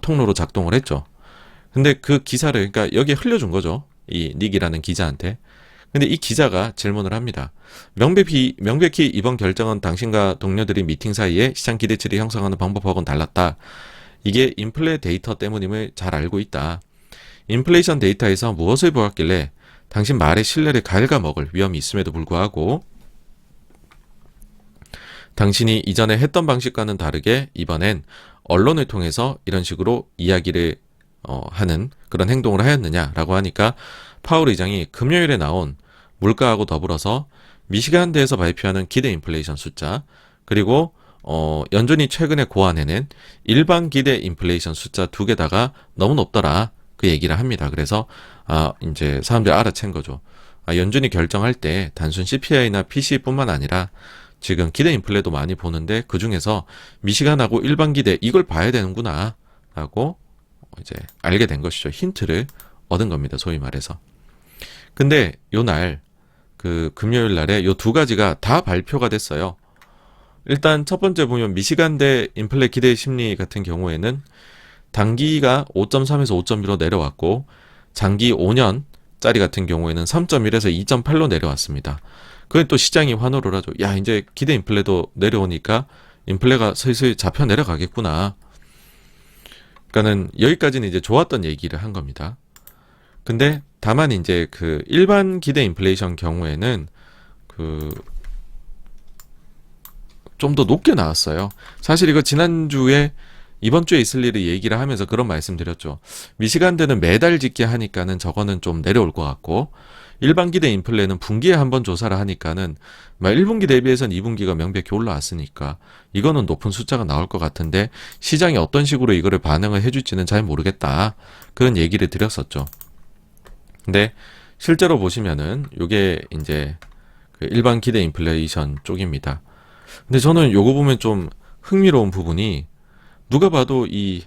통로로 작동을 했죠. 근데 그 기사를 그러니까 여기에 흘려준 거죠. 이 닉이라는 기자한테. 근데 이 기자가 질문을 합니다. 명백히 이번 결정은 당신과 동료들이 미팅 사이에 시장 기대치를 형성하는 방법하고는 달랐다. 이게 인플레 데이터 때문임을 잘 알고 있다. 인플레이션 데이터에서 무엇을 보았길래 당신 말의 신뢰를 갉아먹을 위험이 있음에도 불구하고 당신이 이전에 했던 방식과는 다르게 이번엔 언론을 통해서 이런 식으로 이야기를 하는 그런 행동을 하였느냐라고 하니까 파월 의장이 금요일에 나온 물가하고 더불어서 미시간대에서 발표하는 기대 인플레이션 숫자 그리고 연준이 최근에 고안해낸 일반 기대 인플레이션 숫자 두 개다가 너무 높더라 그 얘기를 합니다. 그래서 이제 사람들이 알아챈 거죠. 연준이 결정할 때 단순 CPI나 PCE뿐만 아니라 지금 기대 인플레도 많이 보는데 그 중에서 미시간하고 일반 기대 이걸 봐야 되는구나 라고 이제 알게 된 것이죠. 힌트를 얻은 겁니다. 소위 말해서. 근데 요날 그 금요일 날에 요 두 가지가 다 발표가 됐어요. 일단 첫 번째 보면 미시간대 인플레 기대 심리 같은 경우에는 단기가 5.3에서 5.1로 내려왔고 장기 5년짜리 같은 경우에는 3.1에서 2.8로 내려왔습니다. 그건 또 시장이 환호를 하죠. 야, 이제 기대 인플레도 내려오니까 인플레가 슬슬 잡혀 내려가겠구나. 그러니까는 여기까지는 이제 좋았던 얘기를 한 겁니다. 근데 다만 이제 그 일반 기대 인플레이션 경우에는 그 좀 더 높게 나왔어요. 사실 이거 지난주에 이번 주에 있을 일을 얘기를 하면서 그런 말씀 드렸죠. 미시간대는 매달 짓게 하니까는 저거는 좀 내려올 것 같고 일반 기대 인플레는 분기에 한번 조사를 하니까는 1분기 대비해서는 2분기가 명백히 올라왔으니까 이거는 높은 숫자가 나올 것 같은데 시장이 어떤 식으로 이거를 반응을 해줄지는 잘 모르겠다. 그런 얘기를 드렸었죠. 근데 실제로 보시면은 이게 이제 그 일반 기대 인플레이션 쪽입니다. 근데 저는 요거 보면 좀 흥미로운 부분이 누가 봐도 이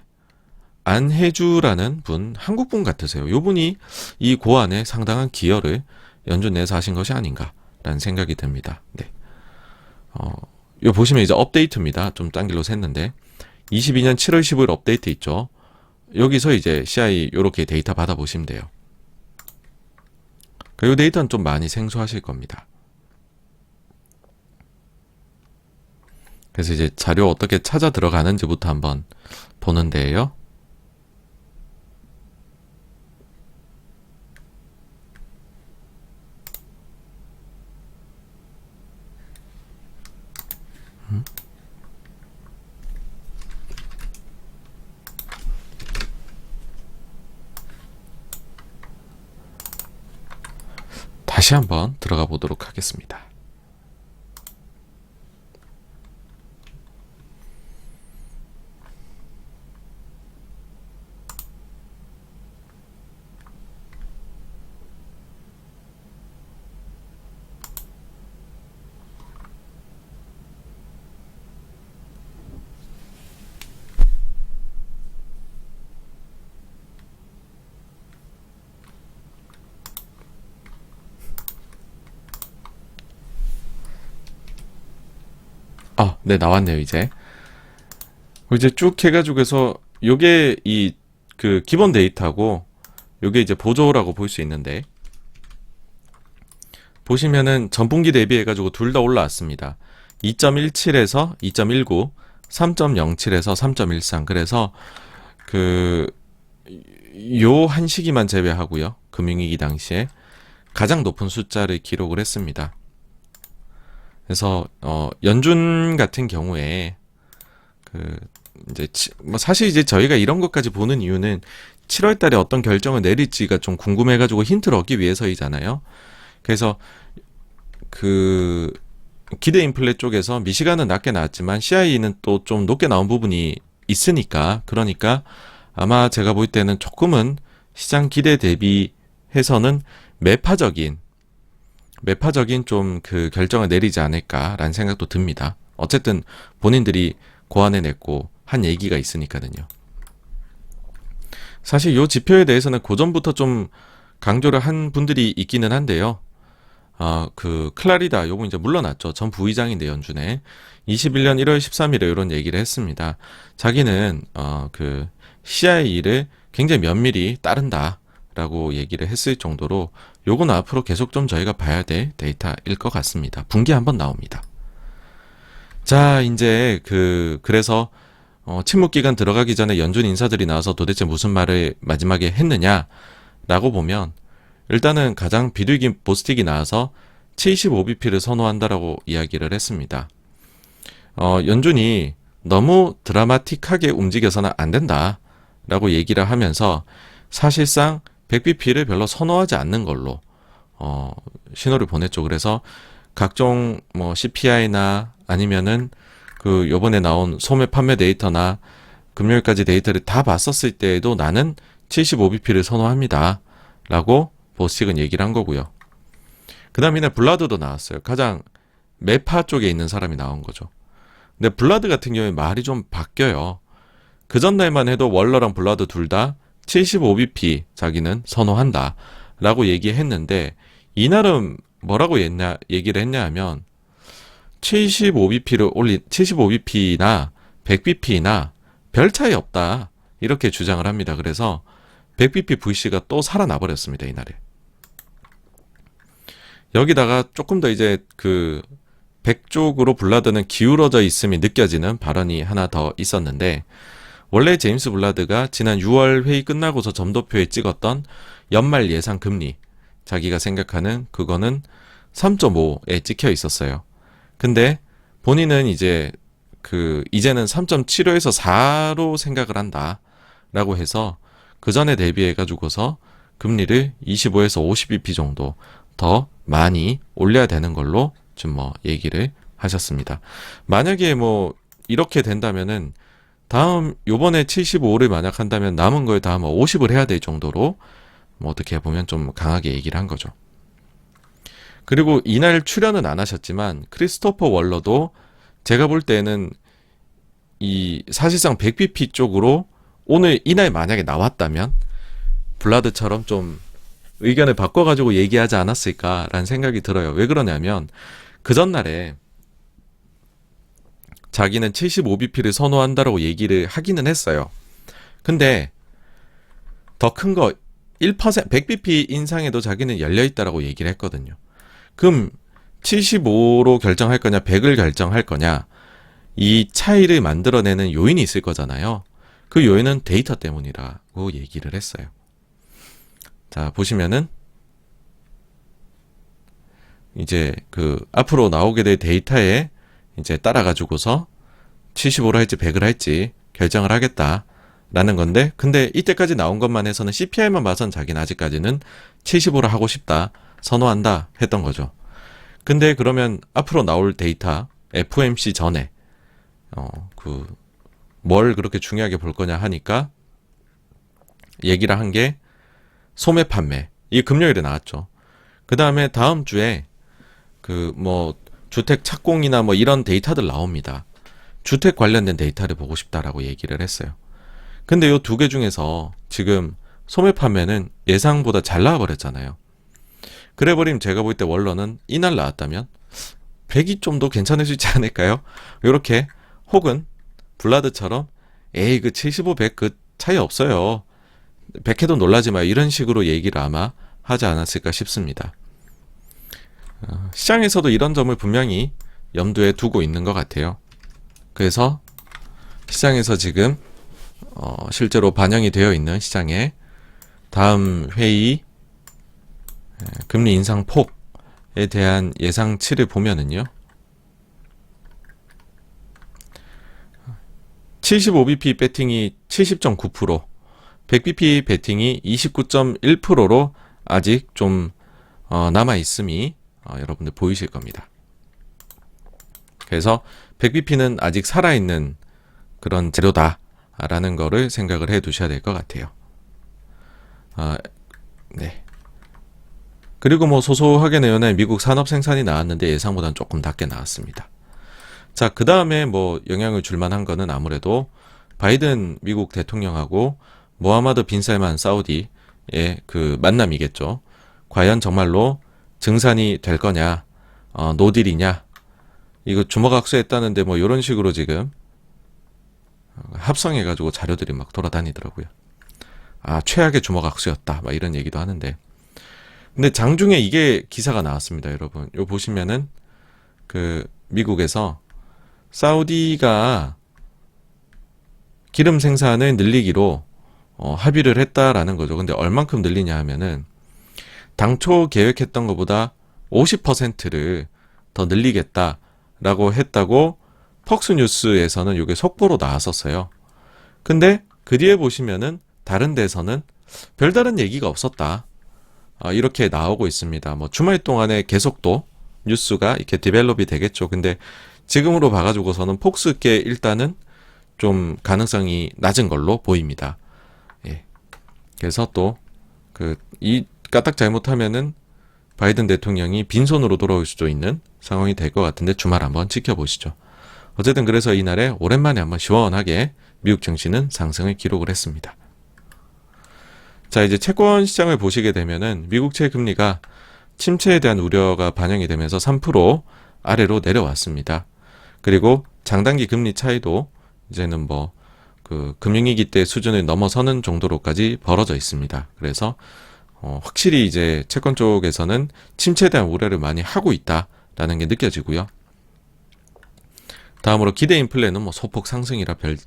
안혜주라는 분, 한국분 같으세요. 요 분이 이 고안에 상당한 기여를 연준 내에서 하신 것이 아닌가라는 생각이 듭니다. 네. 요 보시면 이제 업데이트입니다. 좀 딴 길로 샜는데 22년 7월 15일 업데이트 있죠. 여기서 이제 CI 요렇게 데이터 받아보시면 돼요. 이 데이터는 좀 많이 생소하실 겁니다. 그래서 이제 자료 어떻게 찾아 들어가는지부터 한번 보는데요. 다시 한번 들어가 보도록 하겠습니다. 네, 나왔네요, 이제. 이제 쭉 해가지고 해서, 요게 그 기본 데이터고, 요게 이제 보조라고 볼 수 있는데, 보시면은 전분기 대비해가지고 둘 다 올라왔습니다. 2.17에서 2.19, 3.07에서 3.13. 그래서, 요 한 시기만 제외하고요. 금융위기 당시에 가장 높은 숫자를 기록을 했습니다. 그래서 연준 같은 경우에 이제 사실 이제 저희가 이런 것까지 보는 이유는 7월 달에 어떤 결정을 내릴지가 좀 궁금해가지고 힌트를 얻기 위해서이잖아요. 그래서 기대 인플레 쪽에서 미시간은 낮게 나왔지만 CI는 또 좀 높게 나온 부분이 있으니까 그러니까 아마 제가 볼 때는 조금은 시장 기대 대비해서는 매파적인 좀 그 결정을 내리지 않을까라는 생각도 듭니다. 어쨌든 본인들이 고안해냈고 한 얘기가 있으니까요. 사실 요 지표에 대해서는 고전부터 좀 강조를 한 분들이 있기는 한데요. 그 클라리다 요거 이제 물러났죠. 전 부의장인데 연준에 21년 1월 13일에 이런 얘기를 했습니다. 자기는 그 CIE를 굉장히 면밀히 따른다라고 얘기를 했을 정도로 요거는 앞으로 계속 좀 저희가 봐야 될 데이터일 것 같습니다. 분기 한번 나옵니다. 자, 이제 그래서 침묵 기간 들어가기 전에 연준 인사들이 나와서 도대체 무슨 말을 마지막에 했느냐라고 보면 일단은 가장 비둘기 보스틱이 나와서 75bp를 선호한다라고 이야기를 했습니다. 연준이 너무 드라마틱하게 움직여서는 안 된다라고 얘기를 하면서 사실상 100bp를 별로 선호하지 않는 걸로 신호를 보냈죠. 그래서 각종 뭐 CPI나 아니면은 그 요번에 나온 소매 판매 데이터나 금요일까지 데이터를 다 봤었을 때에도 나는 75bp를 선호합니다. 라고 보스틱은 얘기를 한 거고요. 그 다음에 블라드도 나왔어요. 가장 매파 쪽에 있는 사람이 나온 거죠. 근데 블라드 같은 경우에 말이 좀 바뀌어요. 그 전날만 해도 월러랑 블라드 둘 다 75bp 자기는 선호한다. 라고 얘기했는데 이날은 뭐라고 얘기를 했냐 하면 75bp나 100bp나 별 차이 없다. 이렇게 주장을 합니다. 그래서 100bp VC가 또 살아나 버렸습니다. 이날에. 여기다가 조금 더 이제 그 100 쪽으로 블라드는 기울어져 있음이 느껴지는 발언이 하나 더 있었는데 원래 제임스 블라드가 지난 6월 회의 끝나고서 점도표에 찍었던 연말 예상 금리 자기가 생각하는 그거는 3.5에 찍혀 있었어요. 근데 본인은 이제는 3.75에서 4로 생각을 한다라고 해서 그 전에 대비해 가지고서 금리를 25에서 50bp 정도 더 많이 올려야 되는 걸로 좀 얘기를 하셨습니다. 만약에 이렇게 된다면은 요번에 75를 만약 한다면 남은 거에 다 50을 해야 될 정도로 어떻게 보면 좀 강하게 얘기를 한 거죠. 그리고 이날 출연은 안 하셨지만 크리스토퍼 월러도 제가 볼 때는 사실상 100bp 쪽으로 오늘 이날 만약에 나왔다면 블라드처럼 좀 의견을 바꿔가지고 얘기하지 않았을까라는 생각이 들어요. 왜 그러냐면 그 전날에 자기는 75bp를 선호한다라고 얘기를 하기는 했어요. 근데 더 큰 거 1%, 100bp 인상에도 자기는 열려있다라고 얘기를 했거든요. 그럼 75로 결정할 거냐 100을 결정할 거냐 이 차이를 만들어내는 요인이 있을 거잖아요. 그 요인은 데이터 때문이라고 얘기를 했어요. 자, 보시면은 이제 앞으로 나오게 될 데이터에 이제 따라가지고서 75로 할지 100을 할지 결정을 하겠다라는 건데, 근데 이때까지 나온 것만 해서는 CPI만 봐선 자기는 아직까지는 75로 하고 싶다, 선호한다 했던 거죠. 근데 그러면 앞으로 나올 데이터, FOMC 전에, 뭘 그렇게 중요하게 볼 거냐 하니까, 얘기를 한 게, 소매 판매. 이게 금요일에 나왔죠. 그 다음에 다음 주에, 주택 착공이나 이런 데이터들 나옵니다. 주택 관련된 데이터를 보고 싶다라고 얘기를 했어요. 근데 요 두 개 중에서 지금 소매 판매는 예상보다 잘 나와버렸잖아요. 그래버리면 제가 볼 때 원러는 이날 나왔다면 100이 좀 더 괜찮을 수 있지 않을까요? 요렇게 혹은 블라드처럼 에이 75, 100 차이 없어요. 100해도 놀라지 마요. 이런 식으로 얘기를 아마 하지 않았을까 싶습니다. 시장에서도 이런 점을 분명히 염두에 두고 있는 것 같아요. 그래서 시장에서 지금 실제로 반영이 되어 있는 시장에 다음 회의 금리 인상 폭에 대한 예상치를 보면은요. 75bp 배팅이 70.9%, 100bp 배팅이 29.1%로 아직 좀 남아 있음이 여러분들 보이실 겁니다. 그래서 100bp는 아직 살아있는 그런 재료다라는 거를 생각을 해 두셔야 될 것 같아요. 네. 그리고 소소하게 내연에 미국 산업 생산이 나왔는데 예상보다는 조금 낮게 나왔습니다. 자, 그 다음에 영향을 줄 만한 거는 아무래도 바이든 미국 대통령하고 모하마드 빈 살만 사우디의 그 만남이겠죠. 과연 정말로 증산이 될 거냐, 노딜이냐, 이거 주먹 악수했다는데 뭐 이런 식으로 지금 합성해가지고 자료들이 막 돌아다니더라고요. 아, 최악의 주먹 악수였다, 막 이런 얘기도 하는데. 근데 장중에 이게 기사가 나왔습니다, 여러분. 요 보시면은 그 미국에서 사우디가 기름 생산을 늘리기로 합의를 했다라는 거죠. 근데 얼만큼 늘리냐 하면은 당초 계획했던 것보다 50%를 더 늘리겠다라고 했다고 퍽스뉴스에서는 이게 속보로 나왔었어요. 근데 그 뒤에 보시면은 다른 데서는 별다른 얘기가 없었다. 이렇게 나오고 있습니다. 뭐 주말 동안에 계속 또 뉴스가 이렇게 디벨롭이 되겠죠. 근데 지금으로 봐가지고서는 폭스께 일단은 좀 가능성이 낮은 걸로 보입니다. 예. 그래서 또 이 까딱 잘못하면은 바이든 대통령이 빈손으로 돌아올 수도 있는 상황이 될 것 같은데 주말 한번 지켜보시죠. 어쨌든 그래서 이날에 오랜만에 한번 시원하게 미국 증시는 상승을 기록을 했습니다. 자, 이제 채권 시장을 보시게 되면은 미국채 금리가 침체에 대한 우려가 반영이 되면서 3% 아래로 내려왔습니다. 그리고 장단기 금리 차이도 이제는 뭐 그 금융위기 때 수준을 넘어서는 정도로까지 벌어져 있습니다. 그래서 확실히 이제 채권 쪽에서는 침체에 대한 우려를 많이 하고 있다라는 게 느껴지고요. 다음으로 기대 인플레는 뭐 소폭 상승이라 별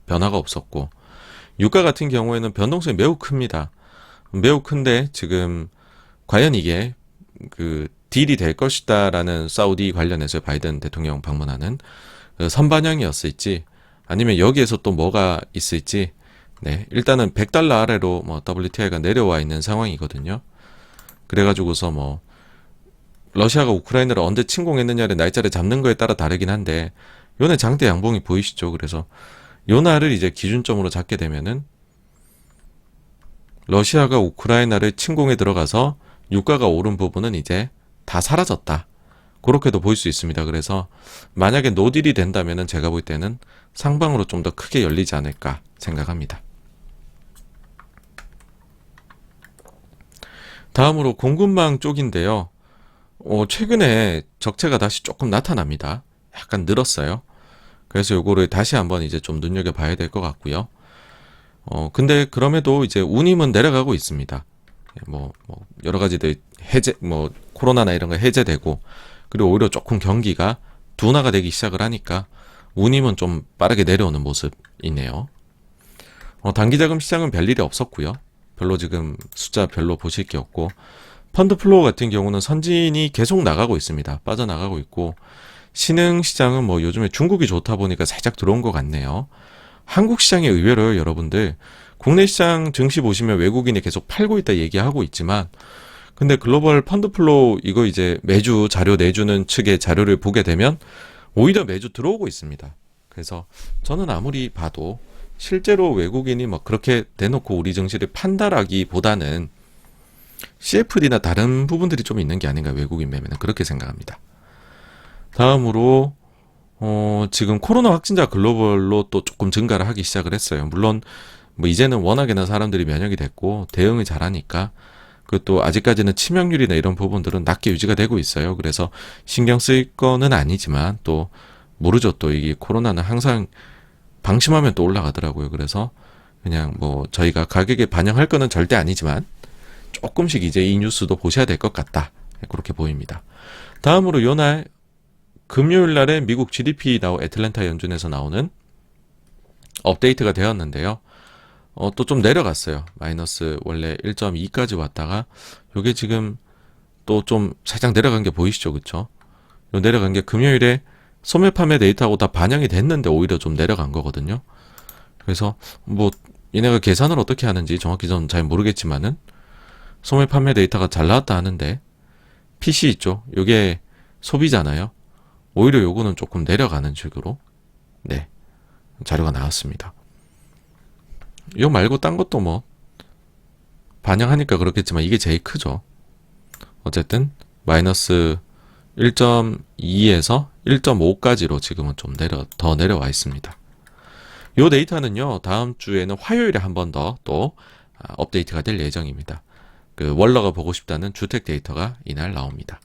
변화가 없었고, 유가 같은 경우에는 변동성이 매우 큽니다. 매우 큰데 지금 과연 이게 그 딜이 될 것이다라는 사우디 관련해서 바이든 대통령 방문하는 선반영이었을지 아니면 여기에서 또 뭐가 있을지, 네, 일단은 100달러 아래로 뭐 WTI가 내려와 있는 상황이거든요. 그래가지고서 뭐 러시아가 우크라이나를 언제 침공했느냐를 날짜를 잡는 거에 따라 다르긴 한데 요날 장대 양봉이 보이시죠? 그래서 요 날을 이제 기준점으로 잡게 되면은 러시아가 우크라이나를 침공에 들어가서 유가가 오른 부분은 이제 다 사라졌다. 그렇게도 볼 수 있습니다. 그래서 만약에 노딜이 된다면은 제가 볼 때는 상방으로 좀 더 크게 열리지 않을까 생각합니다. 다음으로 공급망 쪽인데요. 최근에 적체가 다시 조금 나타납니다. 약간 늘었어요. 그래서 요거를 다시 한번 이제 좀 눈여겨봐야 될 것 같고요. 근데 그럼에도 이제 운임은 내려가고 있습니다. 뭐 여러 가지들 해제, 뭐 코로나나 이런 거 해제되고, 그리고 오히려 조금 경기가 둔화가 되기 시작을 하니까 운임은 좀 빠르게 내려오는 모습이네요. 단기자금 시장은 별일이 없었고요. 별로 지금 숫자 별로 보실 게 없고, 펀드 플로우 같은 경우는 선진이 계속 나가고 있습니다. 빠져나가고 있고, 신흥 시장은 뭐 요즘에 중국이 좋다 보니까 살짝 들어온 것 같네요. 한국 시장이 의외로요, 여러분들. 국내 시장 증시 보시면 외국인이 계속 팔고 있다 얘기하고 있지만, 근데 글로벌 펀드 플로우 이거 이제 매주 자료 내주는 측의 자료를 보게 되면 오히려 매주 들어오고 있습니다. 그래서 저는 아무리 봐도 실제로 외국인이 막 그렇게 대놓고 우리 증시를 판다라기보다는 CFD나 다른 부분들이 좀 있는 게 아닌가, 외국인 매매는 그렇게 생각합니다. 다음으로 지금 코로나 확진자 글로벌로 또 조금 증가를 하기 시작을 했어요. 물론 뭐 이제는 워낙에나 사람들이 면역이 됐고 대응을 잘하니까, 그것도 아직까지는 치명률이나 이런 부분들은 낮게 유지가 되고 있어요. 그래서 신경 쓸 거는 아니지만 또 모르죠. 또 이게 코로나는 항상 방심하면 또 올라가더라고요. 그래서 그냥 뭐 저희가 가격에 반영할 거는 절대 아니지만 조금씩 이제 이 뉴스도 보셔야 될 것 같다. 그렇게 보입니다. 다음으로 요날 금요일 날에 미국 GDP 애틀랜타 연준에서 나오는 업데이트가 되었는데요. 또 좀 내려갔어요. 마이너스 원래 1.2까지 왔다가 요게 지금 또 좀 살짝 내려간 게 보이시죠? 그쵸? 요 내려간 게 금요일에 소매 판매 데이터하고 다 반영이 됐는데 오히려 좀 내려간 거거든요. 그래서 뭐 얘네가 계산을 어떻게 하는지 정확히 저는 잘 모르겠지만은 소매 판매 데이터가 잘 나왔다 하는데 PC 있죠? 요게 소비잖아요. 오히려 요거는 조금 내려가는 식으로 네, 자료가 나왔습니다. 이거 말고 딴 것도 뭐 반영하니까 그렇겠지만 이게 제일 크죠. 어쨌든 마이너스 1.2에서 1.5까지로 지금은 좀 더 내려와 있습니다. 요 데이터는요, 다음 주에는 화요일에 한 번 더 또 업데이트가 될 예정입니다. 그 월러가 보고 싶다는 주택 데이터가 이날 나옵니다.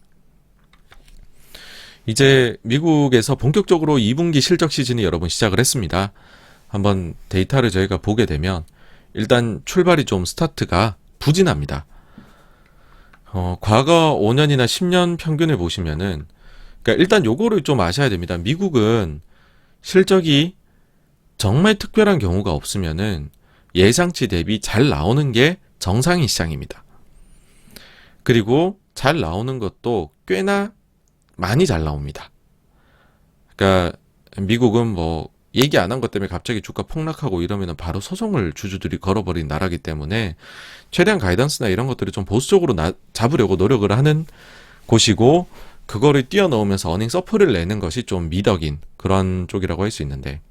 이제 미국에서 본격적으로 2분기 실적 시즌이 여러분 시작을 했습니다. 한번 데이터를 저희가 보게 되면 일단 출발이 좀 스타트가 부진합니다. 과거 5년이나 10년 평균을 보시면은, 그러니까 일단 요거를 좀 아셔야 됩니다. 미국은 실적이 정말 특별한 경우가 없으면은 예상치 대비 잘 나오는 게 정상인 시장입니다. 그리고 잘 나오는 것도 꽤나 많이 잘 나옵니다. 그러니까 미국은 뭐 얘기 안 한 것 때문에 갑자기 주가 폭락하고 이러면은 바로 소송을 주주들이 걸어버린 나라기 때문에 최대한 가이던스나 이런 것들을 좀 보수적으로 잡으려고 노력을 하는 곳이고, 그거를 뛰어넘으면서 어닝 서프를 내는 것이 좀 미덕인 그런 쪽이라고 할 수 있는데,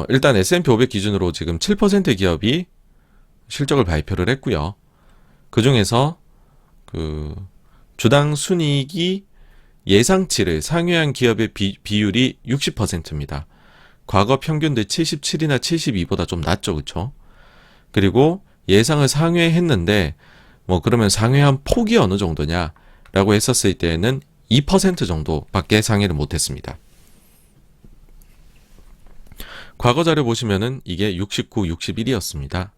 일단 S&P 500 기준으로 지금 7% 기업이 실적을 발표를 했고요. 그 중에서 그 주당 순이익이 예상치를 상회한 기업의 비율이 60%입니다. 과거 평균들 77이나 72보다 좀 낮죠, 그렇죠? 그리고 예상을 상회했는데 뭐 그러면 상회한 폭이 어느 정도냐라고 했었을 때에는 2% 정도밖에 상회를 못했습니다. 과거 자료 보시면은 이게 69, 61이었습니다.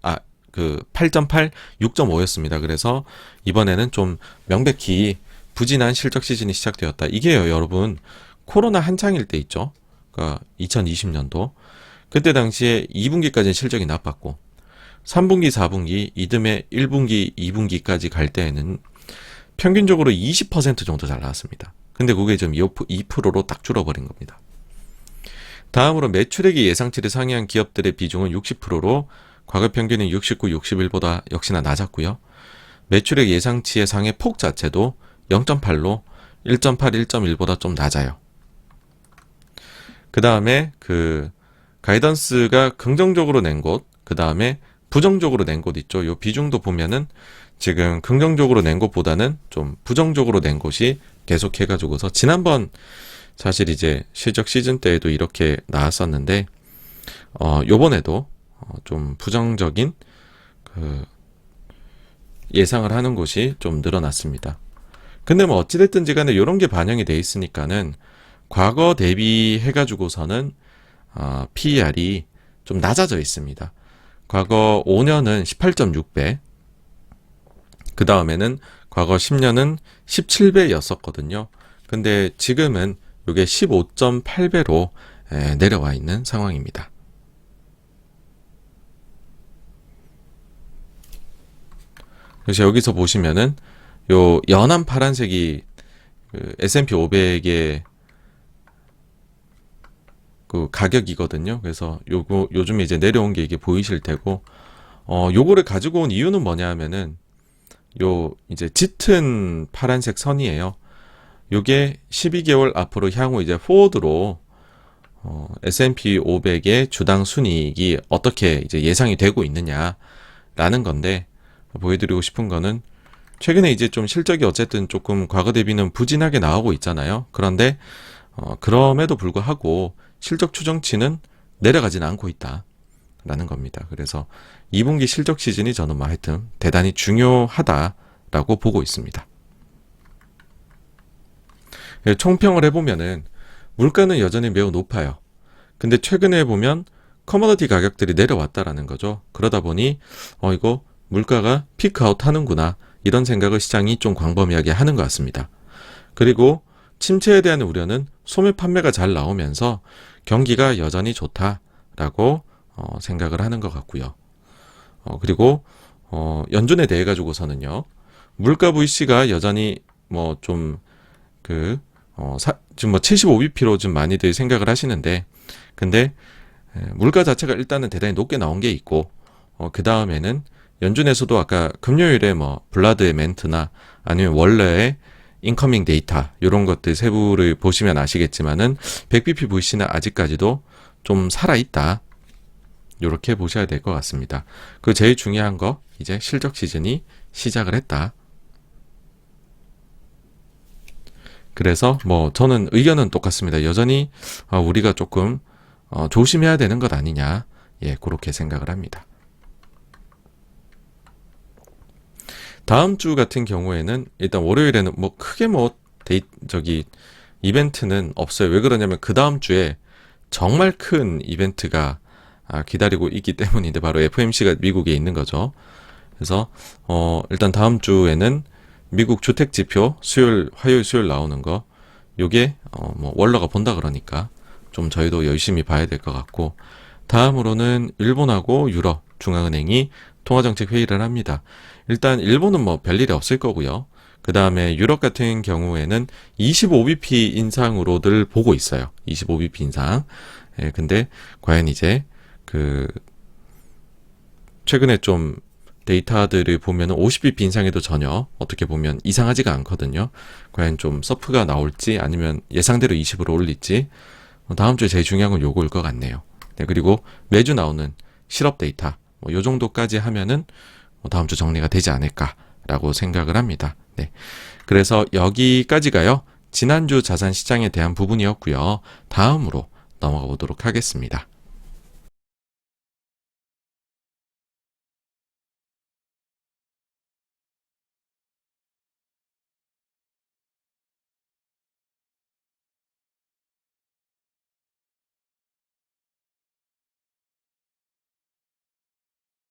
8.8, 6.5였습니다. 그래서 이번에는 좀 명백히 부진한 실적 시즌이 시작되었다. 이게요, 여러분, 코로나 한창일 때 있죠. 그러니까 2020년도. 그때 당시에 2분기까지는 실적이 나빴고 3분기, 4분기, 이듬해 1분기, 2분기까지 갈 때에는 평균적으로 20% 정도 잘 나왔습니다. 근데 그게 좀 2%로 딱 줄어버린 겁니다. 다음으로 매출액이 예상치를 상회한 기업들의 비중은 60%로 과거 평균인 69, 61보다 역시나 낮았고요. 매출액 예상치의 상회 폭 자체도 0.8로 1.8, 1.1보다 좀 낮아요. 그 다음에 그 가이던스가 긍정적으로 낸 곳, 그 다음에 부정적으로 낸 곳 있죠. 요 비중도 보면은 지금 긍정적으로 낸 곳보다는 좀 부정적으로 낸 곳이 계속 해가지고서 지난번 사실 이제 실적 시즌 때에도 이렇게 나왔었는데, 요번에도 좀 부정적인 그 예상을 하는 곳이 좀 늘어났습니다. 근데 뭐 어찌됐든지 간에 이런 게 반영이 돼 있으니까는 과거 대비해가지고서는 PER이 좀 낮아져 있습니다. 과거 5년은 18.6배, 그 다음에는 과거 10년은 17배였었거든요. 근데 지금은 이게 15.8배로 내려와 있는 상황입니다. 그래서 여기서 보시면은 요 연한 파란색이 그 S&P 500의 그 가격이거든요. 그래서 요즘에 이제 내려온 게 이게 보이실 테고, 요거를 가지고 온 이유는 뭐냐 하면은 요 이제 짙은 파란색 선이에요. 요게 12개월 앞으로 향후 이제 포워드로 S&P 500의 주당 순이익이 어떻게 이제 예상이 되고 있느냐라는 건데, 보여드리고 싶은 거는 최근에 이제 좀 실적이 어쨌든 조금 과거 대비는 부진하게 나오고 있잖아요. 그런데 그럼에도 불구하고 실적 추정치는 내려가지는 않고 있다라는 겁니다. 그래서 2분기 실적 시즌이 저는 뭐 하여튼 대단히 중요하다라고 보고 있습니다. 총평을 해보면은 물가는 여전히 매우 높아요. 근데 최근에 보면 커머디티 가격들이 내려왔다라는 거죠. 그러다 보니 이거 물가가 피크아웃 하는구나, 이런 생각을 시장이 좀 광범위하게 하는 것 같습니다. 그리고 침체에 대한 우려는 소매 판매가 잘 나오면서 경기가 여전히 좋다라고 생각을 하는 것 같고요. 그리고 연준에 대해 가지고서는요, 물가 VC가 여전히 뭐 좀 지금 뭐 75bp로 좀 많이들 생각을 하시는데, 근데 물가 자체가 일단은 대단히 높게 나온 게 있고, 그 다음에는 연준에서도 아까 금요일에 뭐 블라드의 멘트나 아니면 원래의 인커밍 데이터 이런 것들 세부를 보시면 아시겠지만은 100bp VC는 아직까지도 좀 살아있다, 이렇게 보셔야 될 것 같습니다. 그 제일 중요한 거, 이제 실적 시즌이 시작을 했다. 그래서 뭐 저는 의견은 똑같습니다. 여전히 우리가 조금 조심해야 되는 것 아니냐. 예, 그렇게 생각을 합니다. 다음 주 같은 경우에는 일단 월요일에는 뭐 크게 뭐 이벤트는 없어요. 왜 그러냐면 그 다음 주에 정말 큰 이벤트가 기다리고 있기 때문인데 바로 FOMC가 미국에 있는 거죠. 그래서 일단 다음 주에는 미국 주택 지표 화요일 수요일 나오는 거 요게 뭐 월러가 본다 그러니까 좀 저희도 열심히 봐야 될 것 같고, 다음으로는 일본하고 유럽 중앙은행이 통화정책 회의를 합니다. 일단 일본은 뭐 별일이 없을 거고요. 그 다음에 유럽 같은 경우에는 25bp 인상으로들 보고 있어요. 25bp 인상. 예, 근데 과연 이제 최근에 좀 데이터들을 보면은 50bp 인상에도 전혀 어떻게 보면 이상하지가 않거든요. 과연 좀 서프가 나올지 아니면 예상대로 20으로 올릴지 다음 주에 제일 중요한 건 요거일 것 같네요. 네, 그리고 매주 나오는 실업 데이터 요 정도까지 하면은 다음 주 정리가 되지 않을까라고 생각을 합니다. 네, 그래서 여기까지가요. 지난주 자산 시장에 대한 부분이었고요. 다음으로 넘어가 보도록 하겠습니다.